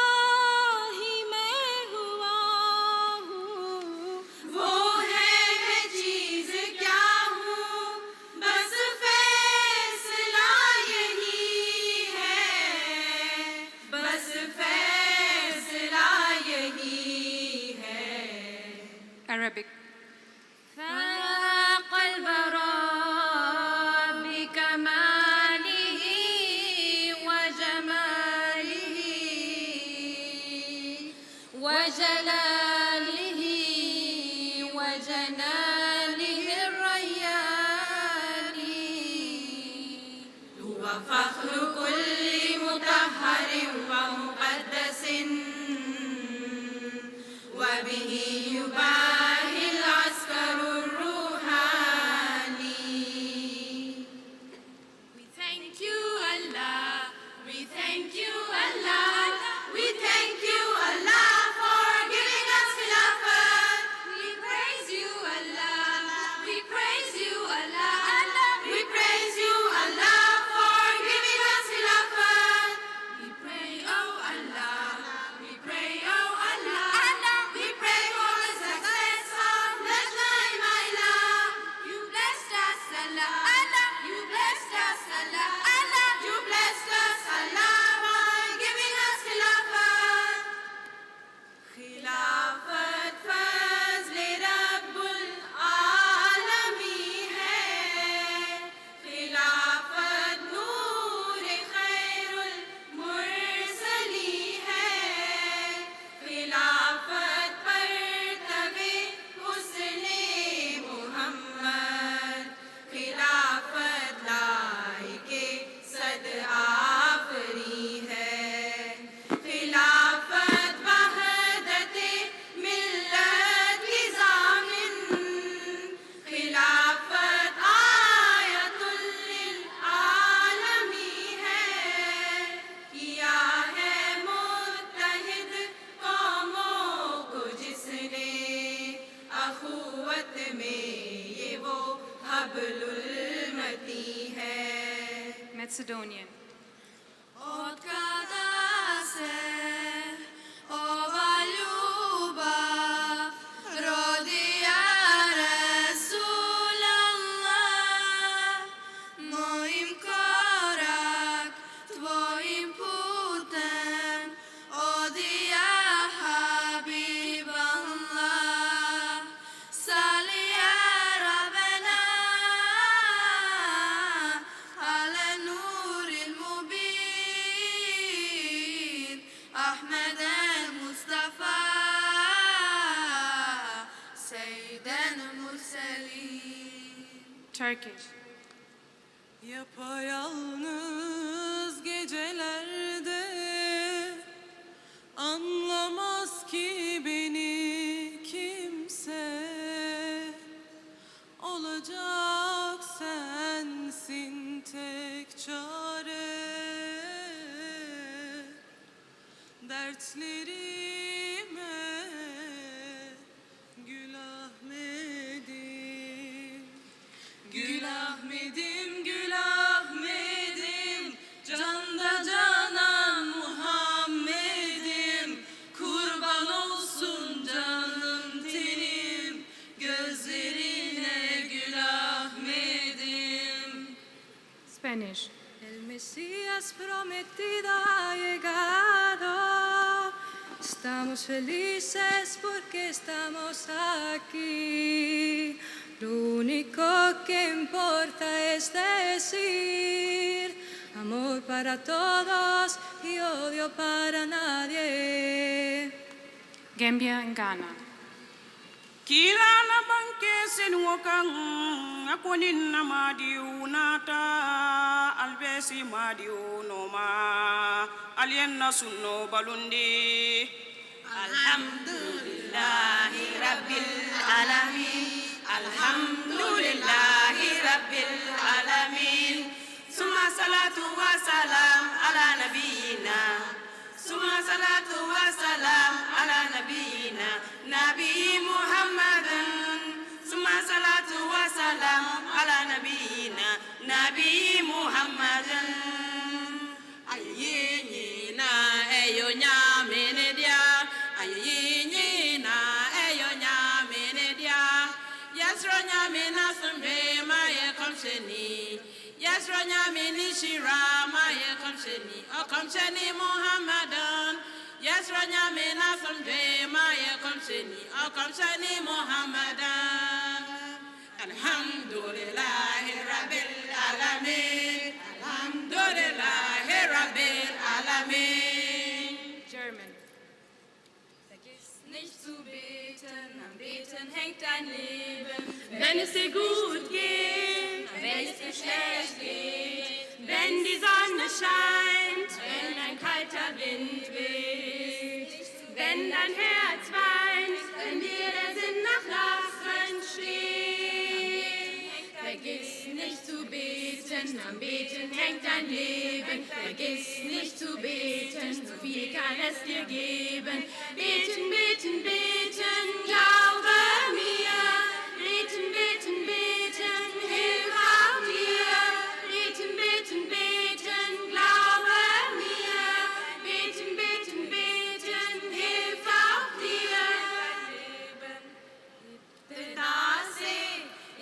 ہی میں ہوا ہوں وہ ہے میں چیز کیا ہوں بس فیصلہ یہی ہے بس فیصلہ یہی ہے Arabic. فاق البراء بكماله وجماله وجلاله وجنانه الرياني هو فخر كل مطهر ومقدس وبه يباهي العسكر الروحاني. We thank you Allah, we thank you Allah, we thank you Allah for giving us Khilafat. We praise you Allah, we praise you Allah, We praise you Allah for giving us Khilafat. we pray oh Allah, we pray oh Allah, We pray for the success of Lajna Imaila. you blessed us Allah, you blessed us Allah, You blessed us Allah by giving us Khilafat. Khilafat fazl Rabbul Alami hai. Khilafat noor khairul mursali hai. Khilafat par tabe usne Muhammad. Khilafat لائی کے صد آفری ہے. خلافت وحدت ملت کی ضامن. خلافت آیت للعالمی ہے. کیا ہے متحد قوموں کو جس نے اخوت میں یہ وہ حبل المتی ہے. Macedonian. السليم. Turkish. Yapayalnız gecelerde anlamaz ki beni kimse, olacak sensin tek çare. Dertlerime Gül Ahmet'im, Gül Ahmet'im, Gül Ahmet'im, canda canan Muhammed'im, kurban olsun canım tenim, gözlerine Gül Ahmet'im. Spanish. El Mesías prometido ha llegado. Estamos felices porque estamos aquí. Lo único que importa es decir amor para todos y odio para nadie. Gambia and Ghana. Kilala banke senwokan akonin na madiu nata albesi madiu noma alien na sunno balundi. Alhamdulillahi Rabbil Alamin. Alhamdulillahi Rabbil Alamin. Summa salatu wa salam ala nabiyyina. Summa salatu wa salam ala nabiyyina. Nabi Muhammadin. Summa salatu wa salam ala nabiyyina. Nabi Muhammadin. Ayyinyina eyo nyamene dia. Ayyinyina eyo nyamene dia. Yasro nyamena sumbe maye komsheni. Yasro nyameni shira maye komsheni. O komsheni Muhammadan. Yasro nyamena sumbe maye komsheni. O komsheni Muhammadan. Alhamdulillahi Rabbil Alamin. Alhamdulillahi Rabbil Alamin. German. Vergiss nicht zu beten, am Beten hängt dein Leben. Wenn es dir gut geht, wenn es dir schlecht geht, wenn die Sonne scheint, wenn ein kalter Wind weht, wenn dein Herz weint, wenn dir der Sinn nach Lachen steht. Vergiss nicht zu beten, am Beten hängt dein Leben. Vergiss nicht zu beten, so viel kann es dir geben. Beten, beten, beten, glaube mir. Beten, beten, beten, hilf auch dir. Beten, beten, beten, glaube mir. Beten, beten, beten, hilf auch dir. Bedase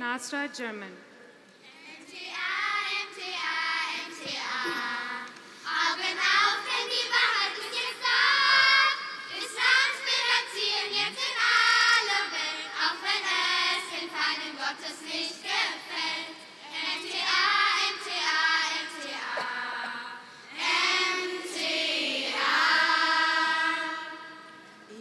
Nasra, German. Augen auf, denn die Wahrheit ist jetzt da. Islams will erziehen jetzt in aller Welt, auch wenn es den Feinden Gottes nicht gefällt. MTA, MTA, MTA, MTA.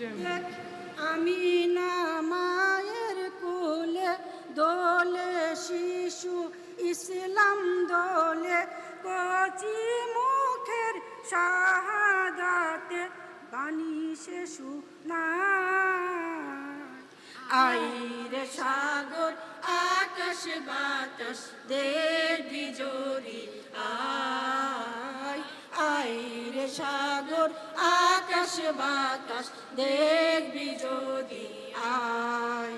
German. Amina মায়ের কোলে দোলে শিশু ইসলাম দোলে কচি মুখের শাহাদাতে বাণী সে শোনায়। আইরে সাগর আকাশ বাতাস দেখবি জোরি আয়। আইরে সাগর আকাশ বাতাস দেখবি যদি আয়।